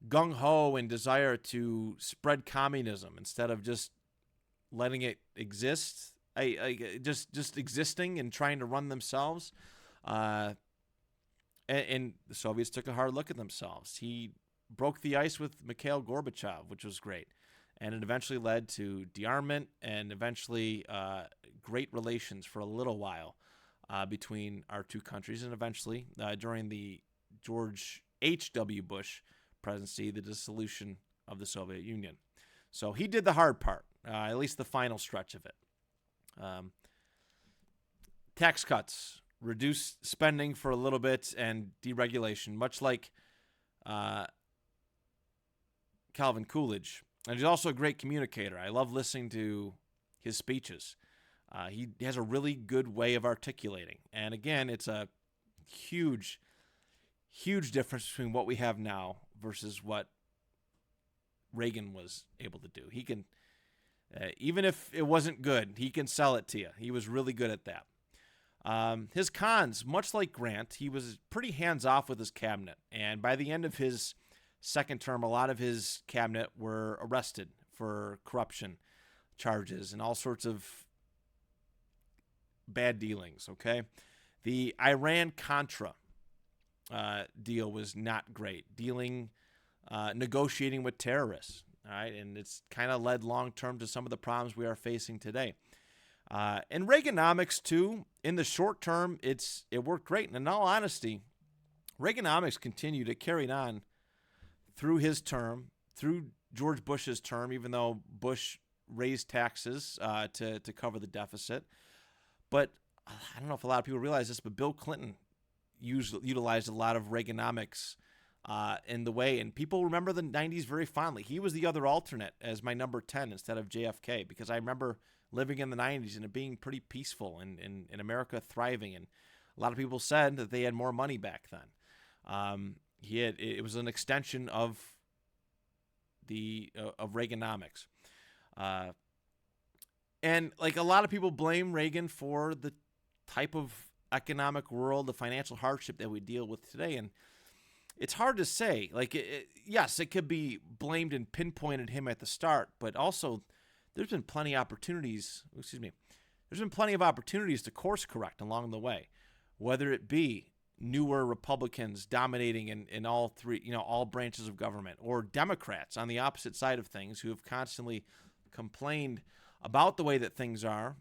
Speaker 1: gung-ho and desire to spread communism instead of just letting it exist, just existing and trying to run themselves. And the Soviets took a hard look at themselves. He broke the ice with Mikhail Gorbachev, which was great. And it eventually led to dearmament and eventually great relations for a little while between our two countries. And eventually, during the George H.W. Bush presidency, the dissolution of the Soviet Union. So he did the hard part, at least the final stretch of it. Tax cuts, reduced spending for a little bit, and deregulation, much like Calvin Coolidge. And he's also a great communicator. I love listening to his speeches. He has a really good way of articulating. And again, it's a huge, huge difference between what we have now versus what Reagan was able to do. He can, even if it wasn't good, he can sell it to you. He was really good at that. His cons, much like Grant, he was pretty hands-off with his cabinet. And by the end of his second term, a lot of his cabinet were arrested for corruption charges and all sorts of bad dealings, okay? The Iran-Contra deal was not great. Negotiating with terrorists, all right? And it's kind of led long-term to some of the problems we are facing today. And Reaganomics, too, in the short term, it worked great. And in all honesty, Reaganomics continued to carry on through his term, through George Bush's term, even though Bush raised taxes to cover the deficit. But I don't know if a lot of people realize this, but Bill Clinton utilized a lot of Reaganomics in the way. And people remember the 90s very fondly. He was the other alternate as my number 10 instead of JFK, because I remember living in the 90s and it being pretty peaceful and America thriving. And a lot of people said that they had more money back then. It was an extension of Reaganomics. And like a lot of people blame Reagan for the type of economic world, the financial hardship that we deal with today. And it's hard to say. Like, yes, it could be blamed and pinpointed him at the start, but also there's been plenty of opportunities. There's been plenty of opportunities to course correct along the way, whether it be newer Republicans dominating in all three, all branches of government, or Democrats on the opposite side of things who have constantly complained about the way that things are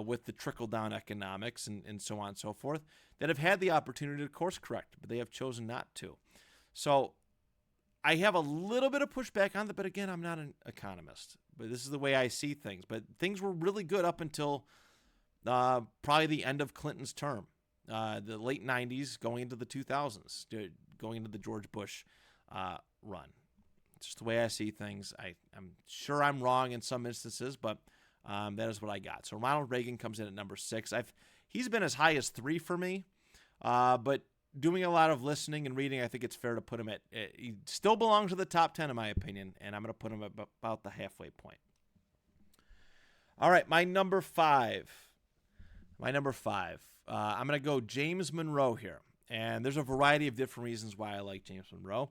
Speaker 1: with the trickle-down economics and so on and so forth, that have had the opportunity to course correct, but they have chosen not to. So I have a little bit of pushback on that, but again, I'm not an economist. But this is the way I see things. But things were really good up until probably the end of Clinton's term, the late 90s, going into the 2000s, going into the George Bush run. It's just the way I see things. I'm sure I'm wrong in some instances, but that is what I got. So Ronald Reagan comes in at number 6. He's been as high as 3 for me, but doing a lot of listening and reading, I think it's fair to put him he still belongs to the top 10 in my opinion, and I'm going to put him at about the halfway point. All right, my number 5. I'm going to go James Monroe here, and there's a variety of different reasons why I like James Monroe.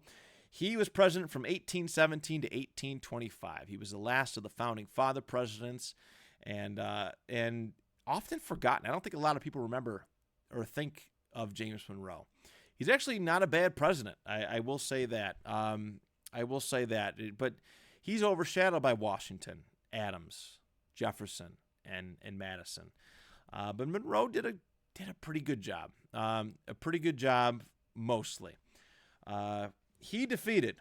Speaker 1: He was president from 1817 to 1825. He was the last of the founding father presidents, and often forgotten. I don't think a lot of people remember or think of James Monroe. He's actually not a bad president. I will say that. But he's overshadowed by Washington, Adams, Jefferson, and Madison. But Monroe did a pretty good job. Mostly. He defeated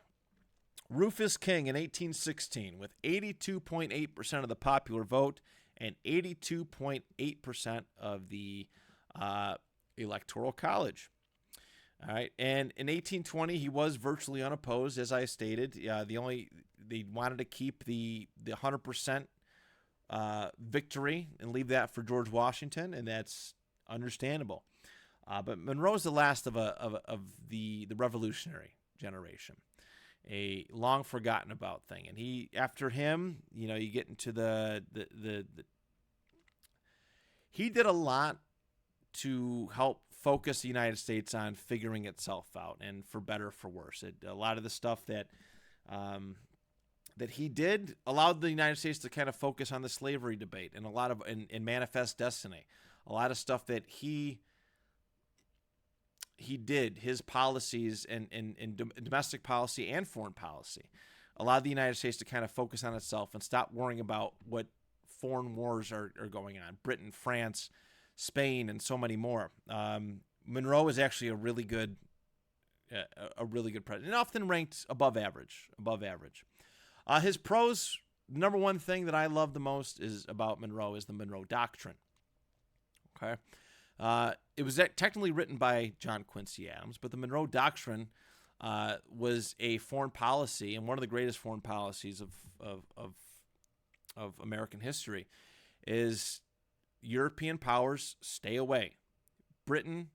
Speaker 1: Rufus King in 1816 with 82.8% of the popular vote and 82.8% of the Electoral College. All right, and in 1820 he was virtually unopposed, as I stated. They wanted to keep the 100% victory and leave that for George Washington, and that's understandable. But Monroe's the last of the Revolutionary generation, a long forgotten about thing. And after him, you get into the he did a lot to help focus the United States on figuring itself out, and for better or for worse. A lot of the stuff that he did allowed the United States to kind of focus on the slavery debate and a lot of in Manifest Destiny. A lot of stuff that he did, his policies in domestic policy and foreign policy, allowed the United States to kind of focus on itself and stop worrying about what foreign wars are going on. Britain, France, Spain, and so many more. Monroe is actually a really good president, and often ranked above average. His pros, the number one thing that I love the most about Monroe is the Monroe Doctrine. Okay. It was technically written by John Quincy Adams, but the Monroe Doctrine was a foreign policy, and one of the greatest foreign policies of American history is European powers stay away. Britain,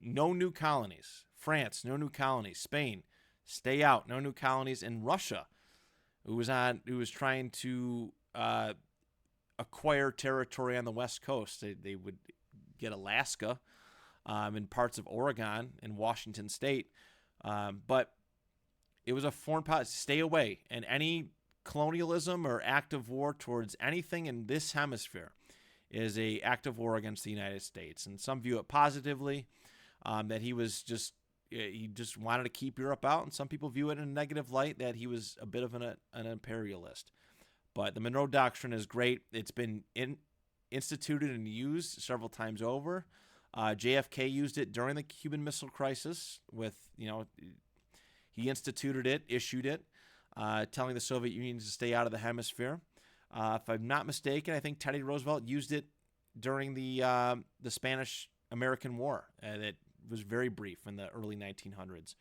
Speaker 1: no new colonies. France, no new colonies. Spain, stay out, no new colonies. And Russia, who was trying to acquire territory on the West Coast, they would get Alaska, and parts of Oregon and Washington State. But it was a foreign policy. Stay away. And any colonialism or act of war towards anything in this hemisphere is a act of war against the United States. And some view it positively, that he just wanted to keep Europe out. And some people view it in a negative light, that he was a bit of an imperialist. But the Monroe Doctrine is great. It's been instituted and used several times over. JFK used it during the Cuban Missile Crisis he instituted it, issued it, telling the Soviet Union to stay out of the hemisphere. If I'm not mistaken, I think Teddy Roosevelt used it during the Spanish-American War. That was very brief in the early 1900s.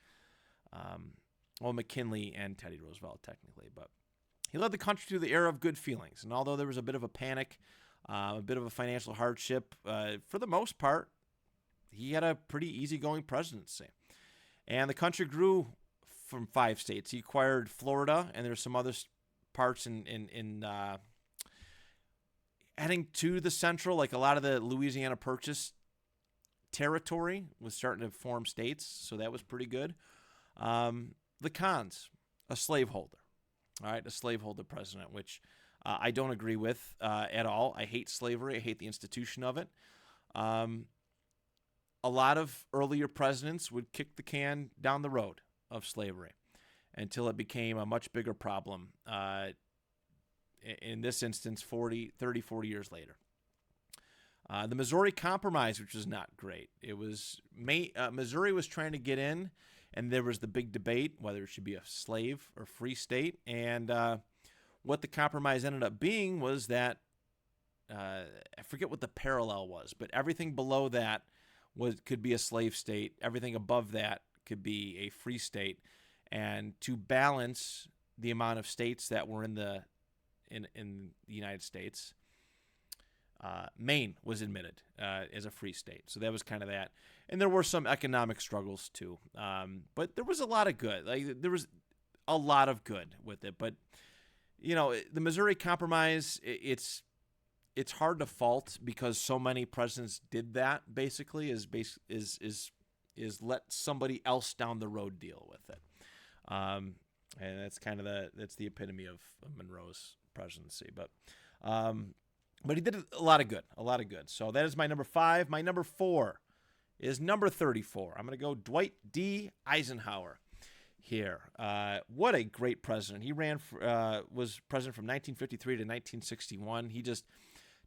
Speaker 1: McKinley and Teddy Roosevelt, technically. But he led the country through the era of good feelings. And although there was a bit of a panic, a bit of a financial hardship, for the most part, he had a pretty easygoing presidency. And the country grew from 5 states. He acquired Florida, and there's some other parts in heading to the central, like a lot of the Louisiana Purchase territory was starting to form states, so that was pretty good. The cons, a slaveholder. All right, a slaveholder president, which I don't agree with at all. I hate slavery. I hate the institution of it. A lot of earlier presidents would kick the can down the road of slavery until it became a much bigger problem. In this instance, 40 years later. The Missouri Compromise, which was not great. It was Missouri was trying to get in, and there was the big debate whether it should be a slave or free state. And what the compromise ended up being was that I forget what the parallel was, but everything below that could be a slave state. Everything above that could be a free state. And to balance the amount of states that were in the United States, Maine was admitted as a free state. So that was kind of that. And there were some economic struggles too. But there was a lot of good. There was a lot of good with it. But, the Missouri Compromise, it's hard to fault because so many presidents did that, basically, is let somebody else down the road deal with it. And that's kind of that's the epitome of Monroe's presidency. But he did a lot of good. So that is my number 5. My number 4 is number 34. I'm going to go Dwight D. Eisenhower here. What a great president. He was president from 1953 to 1961.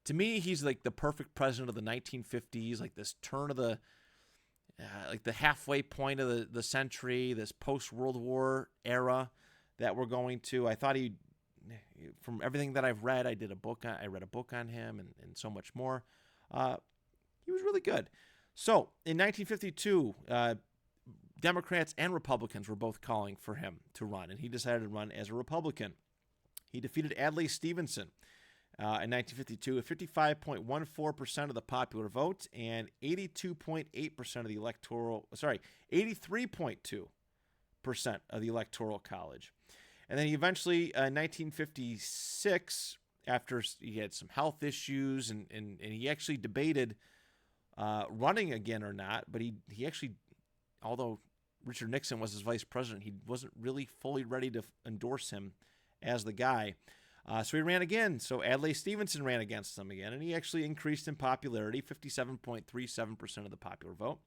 Speaker 1: To me, he's like the perfect president of the 1950s, like this turn of the halfway point of the century, this post-World War era that we're going to. I thought from everything that I've read, I read a book on him and so much more. He was really good. So in 1952, Democrats and Republicans were both calling for him to run, and he decided to run as a Republican. He defeated Adlai Stevenson in 1952 at 55.14% of the popular vote and 82.8% of the 83.2% of the Electoral College. And then he eventually, in 1956, after he had some health issues, and he actually debated running again or not, but he actually, although Richard Nixon was his vice president, he wasn't really fully ready to endorse him as the guy. So he ran again. So Adlai Stevenson ran against him again, and he actually increased in popularity, 57.37% of the popular vote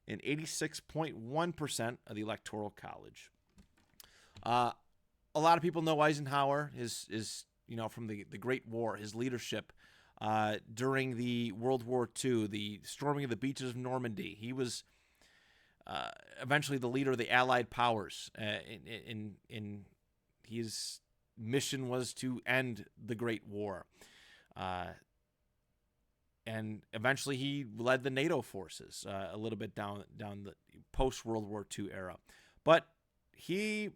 Speaker 1: and 86.1% of the Electoral College. A lot of people know Eisenhower is from the Great War, his leadership during the World War II, the storming of the beaches of Normandy. He was eventually the leader of the Allied powers. In his mission was to end the Great War. And eventually he led the NATO forces a little bit down the post-World War II era. But he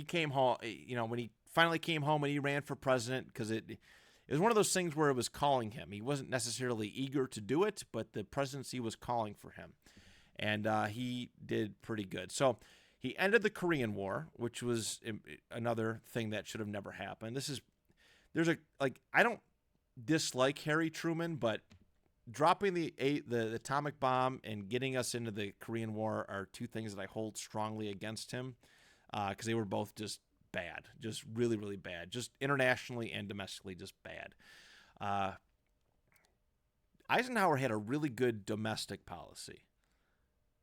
Speaker 1: came home, when he finally came home and he ran for president, because it was one of those things where it was calling him. He wasn't necessarily eager to do it, but the presidency was calling for him. And he did pretty good. So he ended the Korean War, which was another thing that should have never happened. I don't dislike Harry Truman, but dropping the atomic bomb and getting us into the Korean War are two things that I hold strongly against him, because they were both just bad, just really, really bad, just internationally and domestically, just bad. Uh, Eisenhower had a really good domestic policy.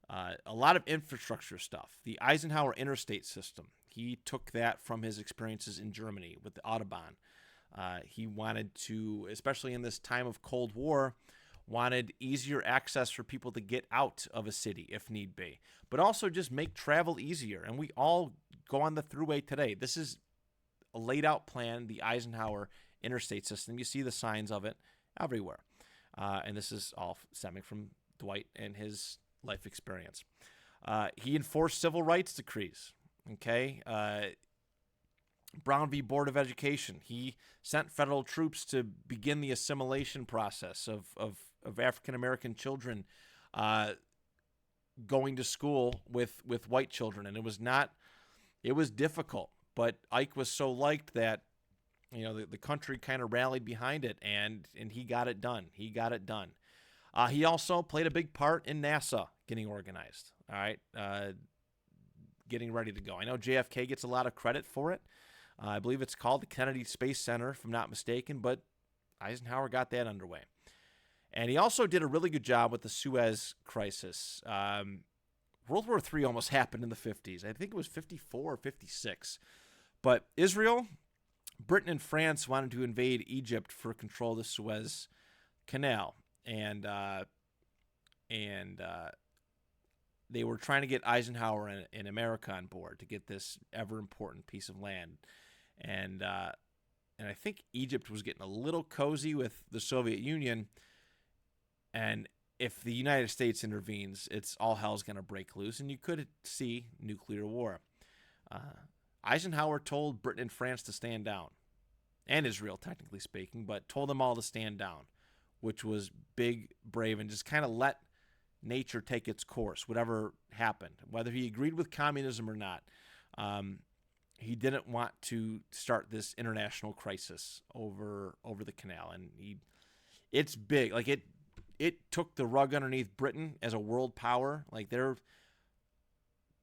Speaker 1: A lot of infrastructure stuff. The Eisenhower interstate system, he took that from his experiences in Germany with the Autobahn. He wanted to, especially in this time of Cold War, wanted easier access for people to get out of a city if need be, but also just make travel easier. And we all go on the thruway today. This is a laid out plan, the Eisenhower interstate system. You see the signs of it everywhere. And this is all stemming from Dwight and his life experience. He enforced civil rights decrees. Okay. Brown v. Board of Education. He sent federal troops to begin the assimilation process of African American children going to school with white children. And it was difficult, but Ike was so liked that, you know, the country kind of rallied behind it, and he got it done. He also played a big part in NASA getting organized, all right, getting ready to go. I know JFK gets a lot of credit for it. I believe it's called the Kennedy Space Center, if I'm not mistaken, but Eisenhower got that underway. And he also did a really good job with the Suez Crisis. World War III almost happened in the 50s. I think it was 54 or 56. But Israel, Britain, and France wanted to invade Egypt for control of the Suez Canal. And they were trying to get Eisenhower and America on board to get this ever-important piece of land. And I think Egypt was getting a little cozy with the Soviet Union. And if the United States intervenes, it's all hell's going to break loose, and you could see nuclear war. Eisenhower told Britain and France to stand down, and Israel, technically speaking, but told them all to stand down, which was big, brave, and just kind of let nature take its course, whatever happened. Whether he agreed with communism or not, he didn't want to start this international crisis over the canal, and it's big. Like it took the rug underneath Britain as a world power. Like their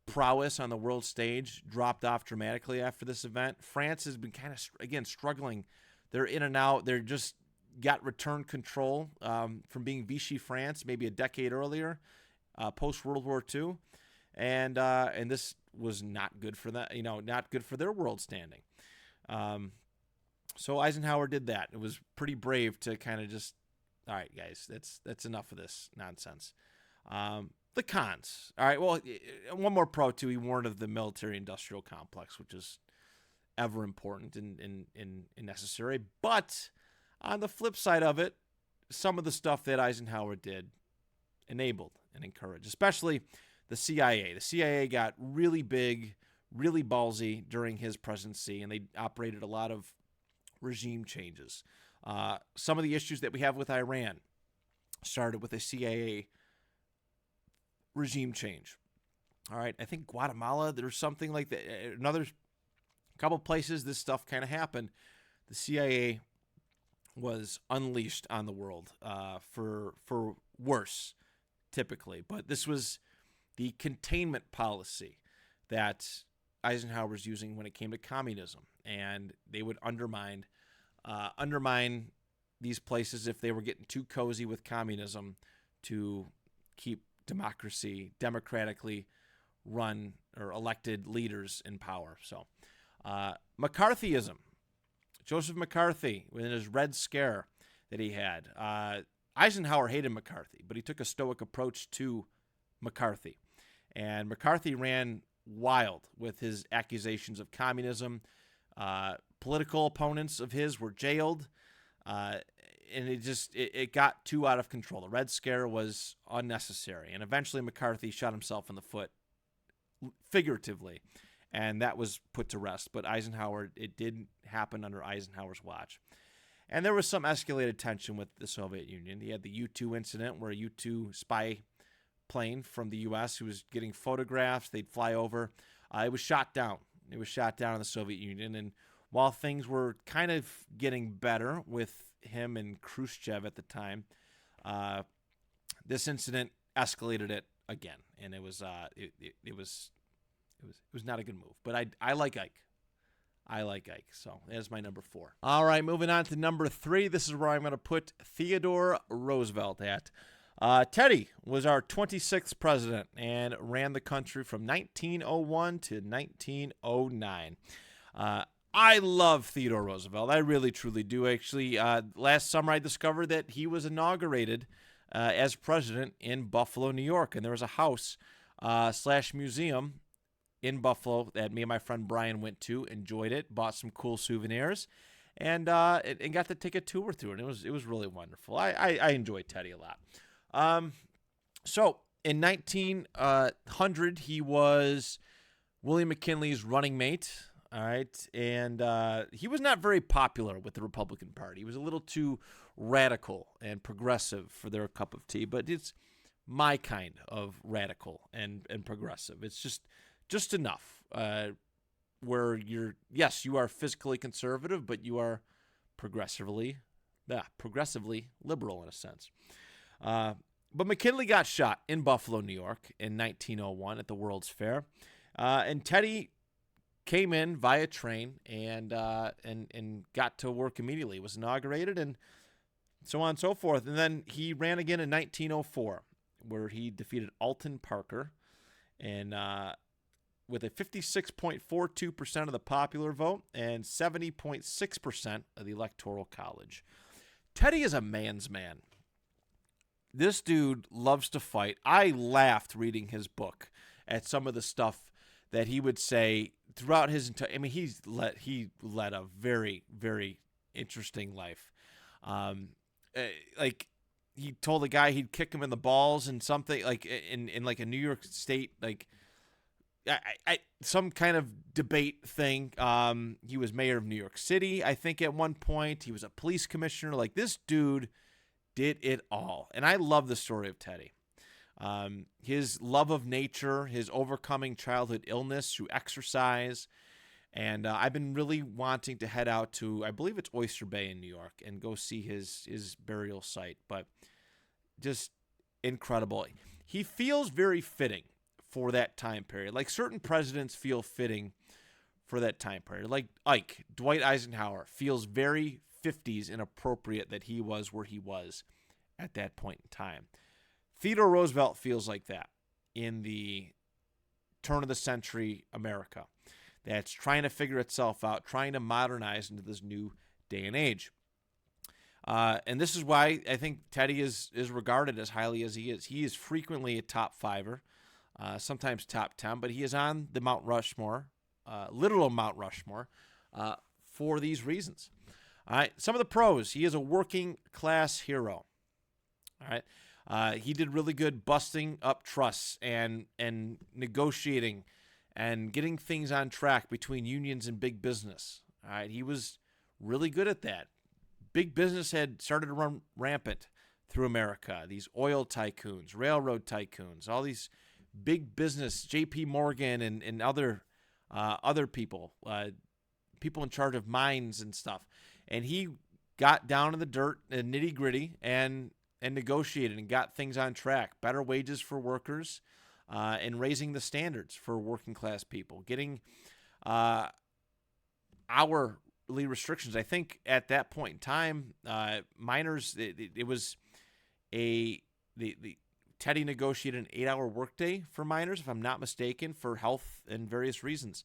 Speaker 1: prowess on the world stage dropped off dramatically after this event. France has been kind of, again, struggling. They're in and out. They're just got return control from being Vichy France maybe a decade earlier, post World War II, and this was not good for that. Not good for their world standing. So Eisenhower did that. It was pretty brave to kind of just, all right, guys, that's enough of this nonsense. The cons. All right, well, one more pro too. He warned of the military-industrial complex, which is ever important and necessary. But on the flip side of it, some of the stuff that Eisenhower did enabled and encouraged, especially the CIA. The CIA got really big, really ballsy during his presidency, and they operated a lot of regime changes. Some of the issues that we have with Iran started with a CIA regime change. All right, I think Guatemala, there's something like that. Another couple places this stuff kind of happened. The CIA was unleashed on the world for worse, typically. But this was the containment policy that Eisenhower was using when it came to communism, and they would undermine these places if they were getting too cozy with communism to keep democracy, democratically run or elected leaders in power. So McCarthyism. Joseph McCarthy, within his Red Scare that he had. Eisenhower hated McCarthy, but he took a stoic approach to McCarthy. And McCarthy ran wild with his accusations of communism. Political opponents of his were jailed. And it got too out of control. The Red Scare was unnecessary. And eventually McCarthy shot himself in the foot, figuratively. And that was put to rest. But Eisenhower, it did happen under Eisenhower's watch. And there was some escalated tension with the Soviet Union. He had the U-2 incident where a U-2 spy plane from the U.S. who was getting photographs, they'd fly over. It was shot down. It was shot down in the Soviet Union. And while things were kind of getting better with him and Khrushchev at the time, This incident escalated it again, and it was not a good move. But I like Ike. I like Ike. So there's my number 4. All right, moving on to number 3. This is where I'm going to put Theodore Roosevelt at. Teddy was our 26th president and ran the country from 1901 to 1909. I love Theodore Roosevelt. I really, truly do. Actually, last summer I discovered that he was inaugurated as president in Buffalo, New York. And there was a house / museum in Buffalo that me and my friend Brian went to, enjoyed it, bought some cool souvenirs, and got to take a tour through it. It was really wonderful. I enjoyed Teddy a lot. So in 1900, he was William McKinley's running mate. All right, and he was not very popular with the Republican Party. He was a little too radical and progressive for their cup of tea, but it's my kind of radical and progressive. It's just enough where you are physically conservative, but you are progressively liberal in a sense. But McKinley got shot in Buffalo, New York in 1901 at the World's Fair. And Teddy came in via train and got to work immediately. He was inaugurated and so on and so forth. And then he ran again in 1904, where he defeated Alton Parker and with a 56.42% of the popular vote and 70.6% of the Electoral College. Teddy is a man's man. This dude loves to fight. I laughed reading his book at some of the stuff that he would say throughout his entire. I mean, he led a very, very interesting life. Like he told a guy he'd kick him in the balls and something like in like a New York State some kind of debate thing. He was mayor of New York City, I think, at one point. He was a police commissioner. Like, this dude did it all. And I love the story of Teddy. His love of nature, his overcoming childhood illness through exercise. And I've been really wanting to head out to, I believe it's Oyster Bay in New York, and go see his burial site. But just incredible. He feels very fitting for that time period. Like certain presidents feel fitting for that time period. Like Ike, Dwight Eisenhower, feels very 50s and appropriate that he was where he was at that point in time. Theodore Roosevelt feels like that in the turn of the century America that's trying to figure itself out, trying to modernize into this new day and age. And this is why I think Teddy is regarded as highly as he is. He is frequently a top fiver, sometimes top 10, but he is on the Mount Rushmore, literal Mount Rushmore, for these reasons. All right, some of the pros. He is a working class hero. All right, he did really good busting up trusts and negotiating and getting things on track between unions and big business. All right, he was really good at that. Big business had started to run rampant through America. These oil tycoons, railroad tycoons, all these big business, J.P. Morgan and other people, people in charge of mines and stuff. And he got down in the dirt and nitty gritty and negotiated and got things on track. Better wages for workers and raising the standards for working class people. Getting hourly restrictions. I think at that point in time, miners, it was Teddy negotiated an 8-hour workday for miners, if I'm not mistaken, for health and various reasons.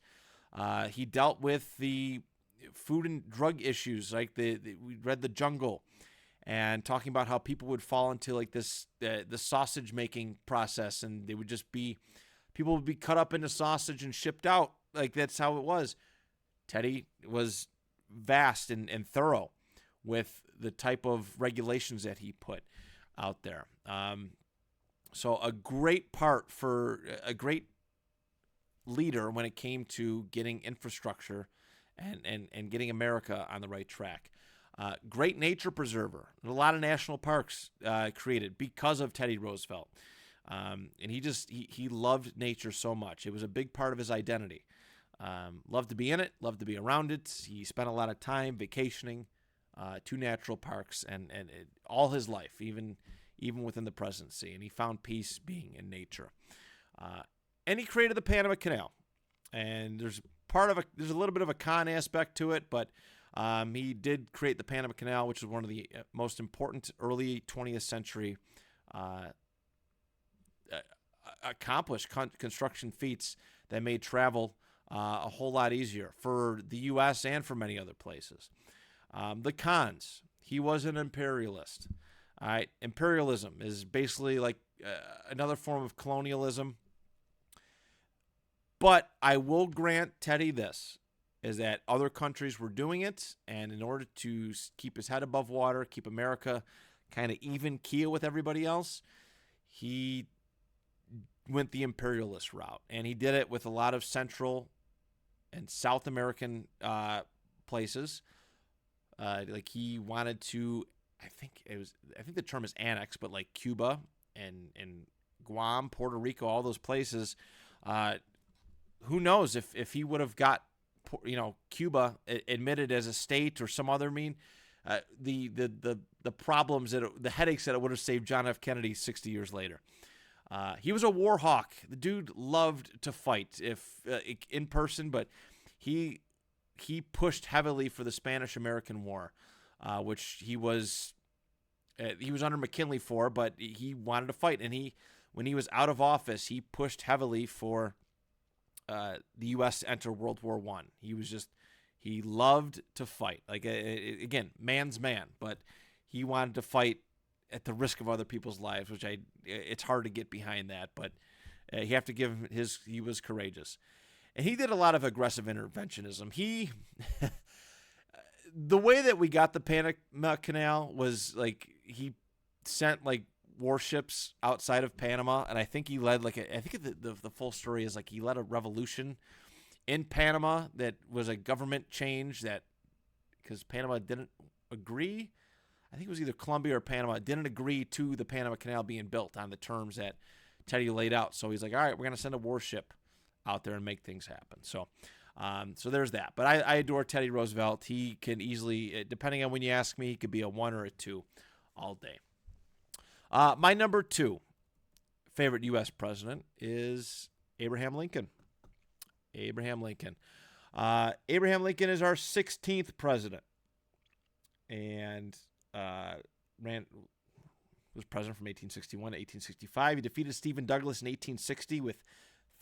Speaker 1: He dealt with the food and drug issues, like we read The Jungle, and talking about how people would fall into like this the sausage making process, and they would just be people would be cut up into sausage and shipped out. Like that's how it was. Teddy was vast and thorough with the type of regulations that he put out there. So a great part for a great leader when it came to getting infrastructure and getting America on the right track. Great nature preserver. A lot of national parks created because of Teddy Roosevelt. And he loved nature so much. It was a big part of his identity. Loved to be in it, loved to be around it. He spent a lot of time vacationing to natural parks and all his life, even even within the presidency. And he found peace being in nature. And he created the Panama Canal. And there's a little bit of a con aspect to it, but he did create the Panama Canal, which is one of the most important early 20th century accomplished construction feats that made travel a whole lot easier for the U.S. and for many other places. The cons: he was an imperialist. All right, imperialism is basically like another form of colonialism. But I will grant Teddy this, is that other countries were doing it, and in order to keep his head above water, keep America kind of even keel with everybody else, he went the imperialist route. And he did it with a lot of Central and South American places. Like he wanted to, I think the term is annex, but like Cuba and Guam, Puerto Rico, all those places. Who knows if he would have got, Cuba admitted as a state or some other the problems the headaches that it would have saved John F. Kennedy 60 years later. He was a war hawk. The dude loved to fight, in person, but he pushed heavily for the Spanish-American War, which he was under McKinley for, but he wanted to fight. And when he was out of office, he pushed heavily for the U.S. to enter World War I. He loved to fight. Like, again, man's man, but he wanted to fight at the risk of other people's lives, which it's hard to get behind that, but you have to give him he was courageous. And he did a lot of aggressive interventionism. The way that we got the Panama Canal was like he sent like warships outside of Panama, and I think he led the full story is like he led a revolution in Panama that was a government change because Panama didn't agree. I think it was either Colombia or Panama didn't agree to the Panama Canal being built on the terms that Teddy laid out. So he's like, all right, we're going to send a warship out there and make things happen. So there's that. But I adore Teddy Roosevelt. He can easily, depending on when you ask me, he could be a 1 or a 2 all day. My number 2 favorite U.S. president is Abraham Lincoln. Abraham Lincoln is our 16th president, and was president from 1861 to 1865. He defeated Stephen Douglas in 1860 with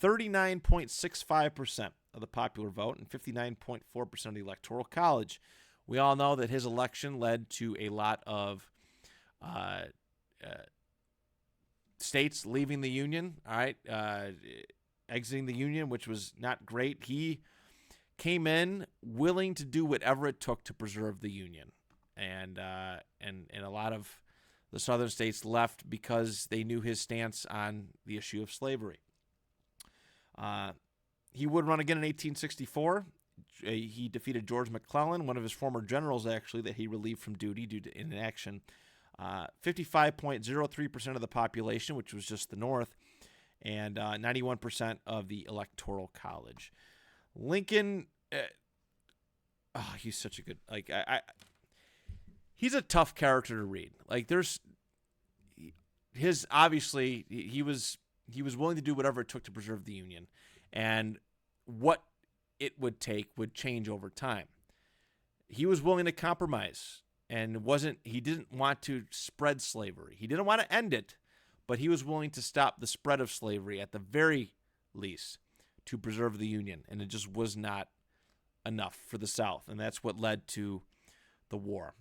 Speaker 1: 39.65% of the popular vote and 59.4% of the Electoral College. We all know that his election led to a lot of states leaving the Union, all right, exiting the Union, which was not great. He came in willing to do whatever it took to preserve the Union. And a lot of the southern states left because they knew his stance on the issue of slavery. He would run again in 1864. He defeated George McClellan, one of his former generals, actually, that he relieved from duty due to inaction. 55.03% of the population, which was just the North, and 91% of the Electoral College. Lincoln, he's such a good, he's a tough character to read. Like, obviously, he was willing to do whatever it took to preserve the Union, and what it would take would change over time. He was willing to compromise, and he didn't want to spread slavery. He didn't want to end it, but he was willing to stop the spread of slavery at the very least to preserve the Union, and it just was not enough for the South, and that's what led to the war.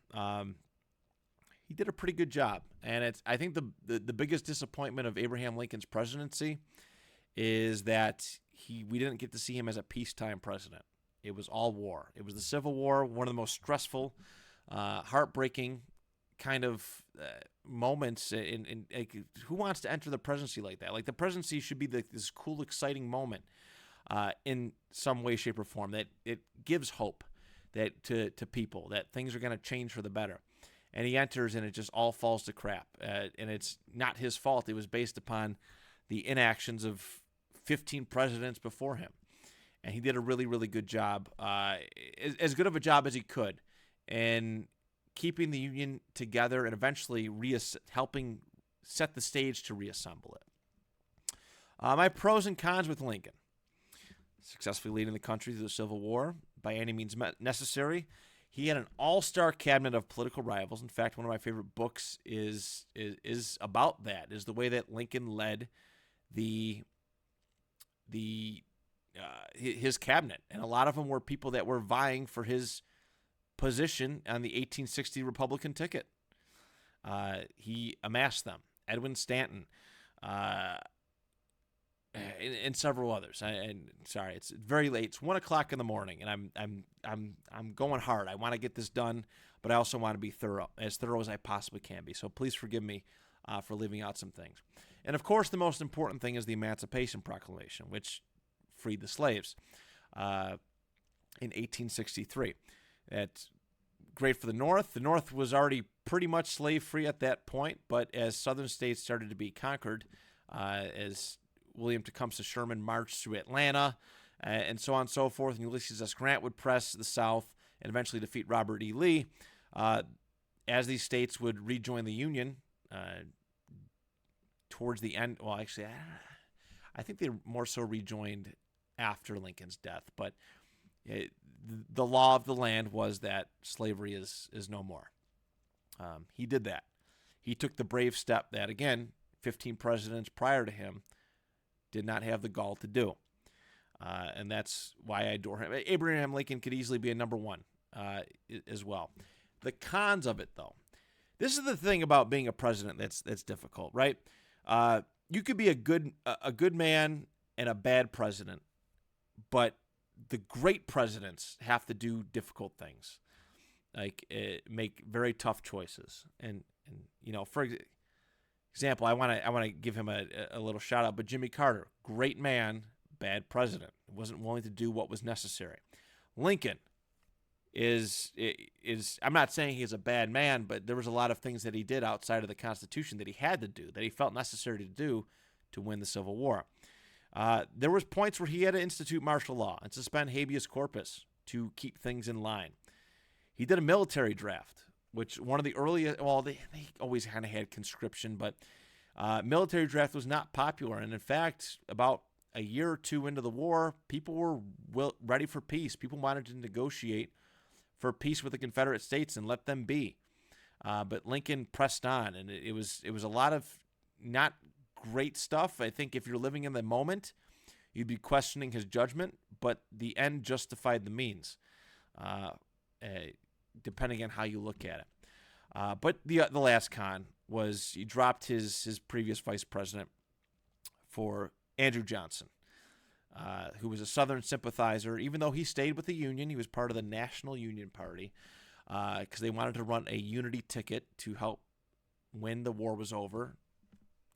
Speaker 1: He did a pretty good job, and I think the biggest disappointment of Abraham Lincoln's presidency is that we didn't get to see him as a peacetime president. It was all war. It was the Civil War, one of the most stressful, heartbreaking kind of moments. In who wants to enter the presidency like that? Like, the presidency should be this cool, exciting moment in some way, shape, or form that it gives hope that to people that things are going to change for the better. And he enters, and it just all falls to crap. And it's not his fault. It was based upon the inactions of 15 presidents before him. And he did a really, really good job, as good of a job as he could, in keeping the Union together and eventually helping set the stage to reassemble it. My pros and cons with Lincoln. Successfully leading the country through the Civil War by any means necessary. He had an all-star cabinet of political rivals. In fact, one of my favorite books is about that, is the way that Lincoln led his cabinet. And a lot of them were people that were vying for his position on the 1860 Republican ticket. He amassed them. Edwin Stanton, and several others. Sorry, it's very late. It's 1:00 in the morning, and I'm going hard. I want to get this done, but I also want to be as thorough as I possibly can be. So please forgive me for leaving out some things. And of course, the most important thing is the Emancipation Proclamation, which freed the slaves in 1863. That's great for the North. The North was already pretty much slave-free at that point, but as southern states started to be conquered, as William Tecumseh Sherman marched through Atlanta, and so on and so forth, and Ulysses S. Grant would press the South and eventually defeat Robert E. Lee. As these states would rejoin the Union towards the end, well, actually, I think they more so rejoined after Lincoln's death, but the law of the land was that slavery is no more. He did that. He took the brave step that, again, 15 presidents prior to him did not have the gall to do. And that's why I adore him. Abraham Lincoln could easily be a number one as well. The cons of it, though. This is the thing about being a president that's difficult, right? You could be a good man and a bad president, but the great presidents have to do difficult things, like make very tough choices. And for example, I want to give him a little shout out, but Jimmy Carter, great man, bad president, wasn't willing to do what was necessary. Lincoln is I'm not saying he's a bad man, but there was a lot of things that he did outside of the Constitution that he had to do, that he felt necessary to do to win the Civil War. There was points where he had to institute martial law and suspend habeas corpus to keep things in line. He did a military draft, which one of the earliest, well, they always kind of had conscription, but military draft was not popular. And in fact, about a year or two into the war, people were ready for peace. People wanted to negotiate for peace with the Confederate States and let them be. But Lincoln pressed on, and it was a lot of not great stuff. I think if you're living in the moment, you'd be questioning his judgment, but the end justified the means, depending on how you look at it. But the last con was he dropped his previous vice president for Andrew Johnson, who was a Southern sympathizer. Even though he stayed with the Union, he was part of the National Union Party because they wanted to run a unity ticket to help when the war was over,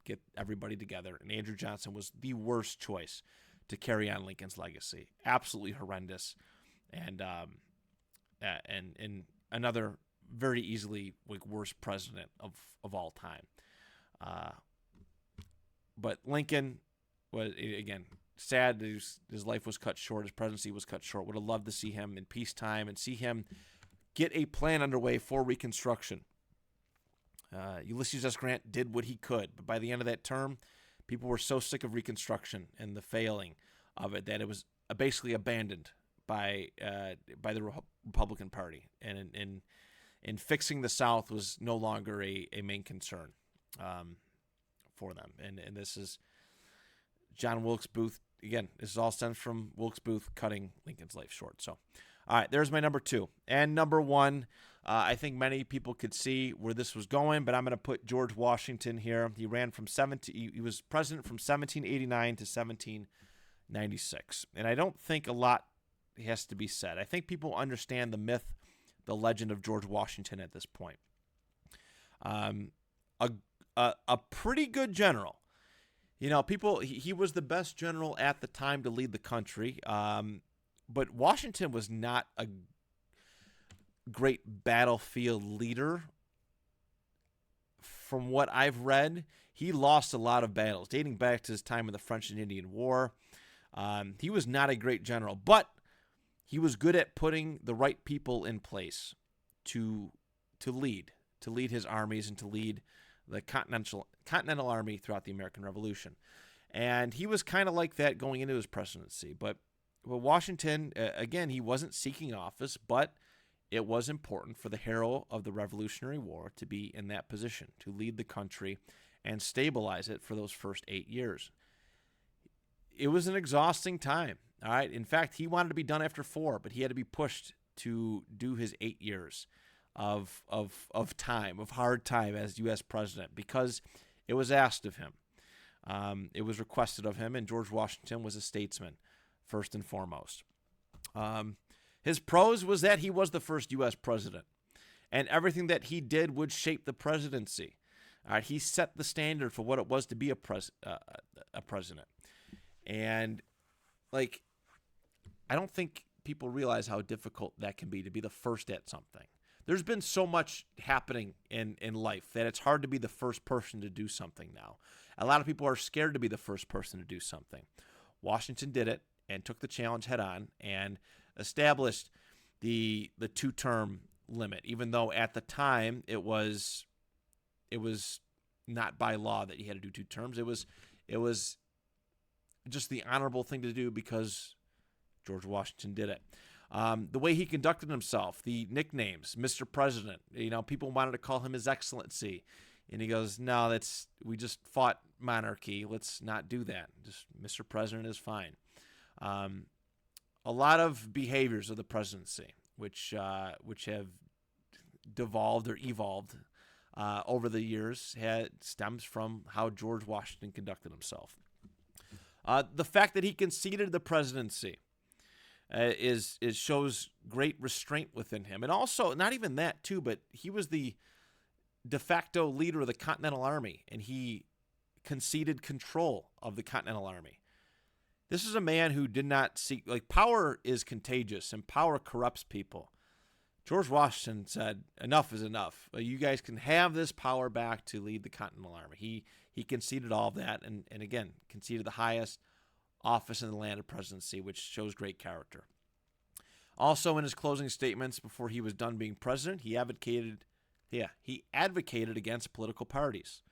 Speaker 1: get everybody together. And Andrew Johnson was the worst choice to carry on Lincoln's legacy. Absolutely horrendous, and another very easily worst president of all time. But Lincoln was, again, sad that his life was cut short. His presidency was cut short. Would have loved to see him in peacetime and see him get a plan underway for Reconstruction. Ulysses S. Grant did what he could, but by the end of that term, people were so sick of Reconstruction and the failing of it that it was basically abandoned by the Republican Party, and fixing the South was no longer a main concern for them. And this is John Wilkes Booth. Again, this is all stems from Wilkes Booth cutting Lincoln's life short. So, all right, there's my number two. And number one, I think many people could see where this was going, but I'm going to put George Washington here. He ran he was president from 1789 to 1796. And I don't think a lot has to be said. I think people understand the myth, the legend of George Washington at this point. A pretty good general. He was the best general at the time to lead the country. But Washington was not a great battlefield leader. From what I've read, he lost a lot of battles, dating back to his time in the French and Indian War. He was not a great general, but he was good at putting the right people in place to lead his armies and to lead the Continental Army throughout the American Revolution. And he was kind of like that going into his presidency. But Washington, again, he wasn't seeking office, but it was important for the hero of the Revolutionary War to be in that position, to lead the country and stabilize it for those first 8 years. It was an exhausting time. All right. In fact, he wanted to be done after 4, but he had to be pushed to do his 8 years of time, of hard time as U.S. president, because it was asked of him. It was requested of him, and George Washington was a statesman, first and foremost. His pros was that he was the first U.S. president, and everything that he did would shape the presidency. All right, he set the standard for what it was to be a president. And, like, I don't think people realize how difficult that can be to be the first at something. There's been so much happening in life that it's hard to be the first person to do something now. A lot of people are scared to be the first person to do something. Washington did it and took the challenge head on and established the 2-term limit, even though at the time it was not by law that you had to do 2 terms. It was just the honorable thing to do because George Washington did it. The way he conducted himself, the nicknames, Mr. President, people wanted to call him His Excellency. And he goes, no, we just fought monarchy. Let's not do that. Just Mr. President is fine. A lot of behaviors of the presidency, which have devolved or evolved over the years, stems from how George Washington conducted himself. The fact that he conceded the presidency shows great restraint within him. And also, not even that, too, but he was the de facto leader of the Continental Army, and he conceded control of the Continental Army. This is a man who did not seek, power is contagious, and power corrupts people. George Washington said, enough is enough. You guys can have this power back to lead the Continental Army. He conceded all of that, and again, conceded the highest office in the land of presidency, which shows great character. Also, in his closing statements before he was done being president, he advocated against political parties,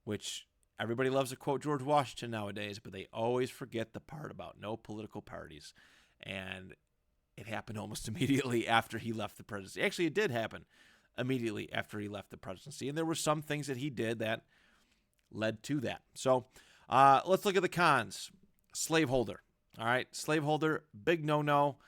Speaker 1: which everybody loves to quote George Washington nowadays, but they always forget the part about no political parties. And it happened almost immediately after he left the presidency. Actually, it did happen immediately after he left the presidency, and there were some things that he did that led to that. So let's look at the cons. Slaveholder. All right, slaveholder, big no-no.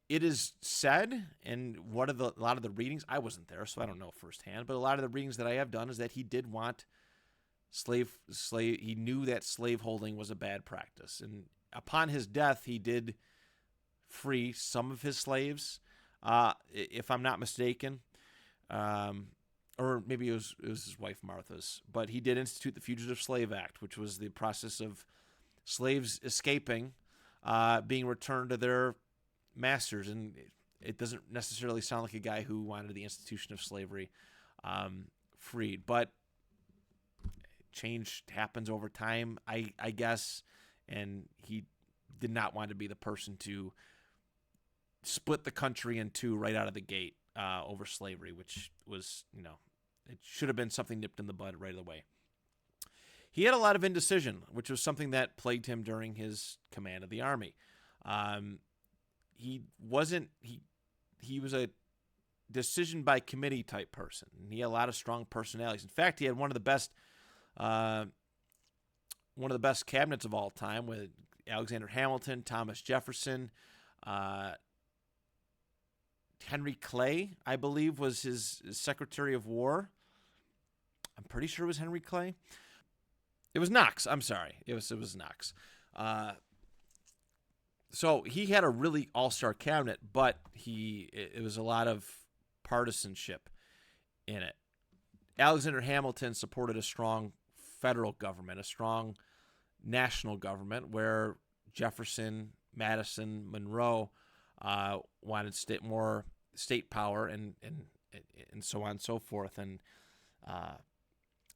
Speaker 1: It is said, and a lot of the readings, I wasn't there, so I don't know firsthand, but a lot of the readings that I have done is that he did want he knew that slaveholding was a bad practice. And upon his death, he did free some of his slaves, if I'm not mistaken. Or maybe it was his wife Martha's, but he did institute the Fugitive Slave Act, which was the process of slaves escaping, being returned to their masters. And it doesn't necessarily sound like a guy who wanted the institution of slavery freed, but change happens over time, I guess, and he did not want to be the person to split the country in two right out of the gate over slavery, which was, it should have been something nipped in the bud right away. He had a lot of indecision, which was something that plagued him during his command of the army. He was a decision by committee type person. He had a lot of strong personalities. In fact, he had one of the best cabinets of all time with Alexander Hamilton, Thomas Jefferson, Henry Clay, I believe, was his Secretary of War. I'm pretty sure it was Henry Clay. It was Knox. I'm sorry. It was Knox. So he had a really all-star cabinet, but it was a lot of partisanship in it. Alexander Hamilton supported a strong federal government, a strong national government, where Jefferson, Madison, Monroe wanted more state power and so on and so forth, and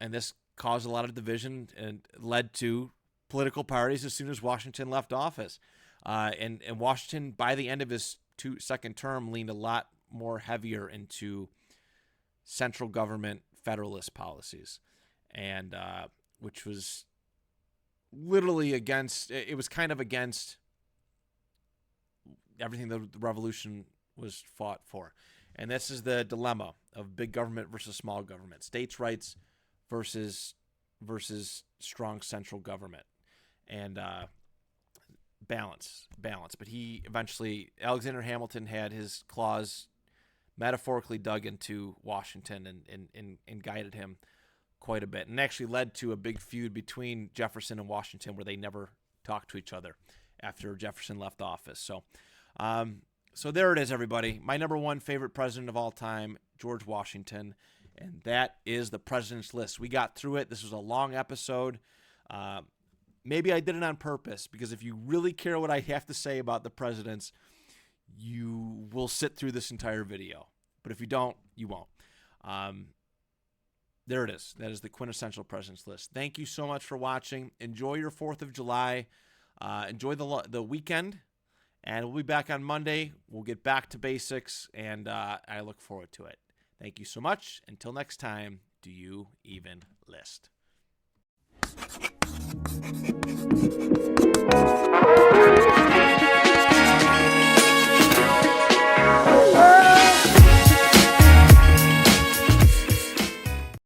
Speaker 1: this caused a lot of division and led to political parties as soon as Washington left office. And Washington, by the end of his second term, leaned a lot more heavier into central government, Federalist policies, and which was literally against. It was kind of against everything the revolution was fought for. And this is the dilemma of big government versus small government, states' rights versus strong central government, and balance. But he eventually, Alexander Hamilton had his claws metaphorically dug into Washington and guided him quite a bit, and actually led to a big feud between Jefferson and Washington where they never talked to each other after Jefferson left office. So there it is, everybody. My number one favorite president of all time, George Washington, and that is the president's list. We got through it. This was a long episode. Maybe I did it on purpose, because if you really care what I have to say about the presidents, you will sit through this entire video. But if you don't, you won't. There it is. That is the quintessential president's list. Thank you so much for watching. Enjoy your 4th of July. Enjoy the weekend. And we'll be back on Monday. We'll get back to basics, and I look forward to it. Thank you so much. Until next time, do you even list?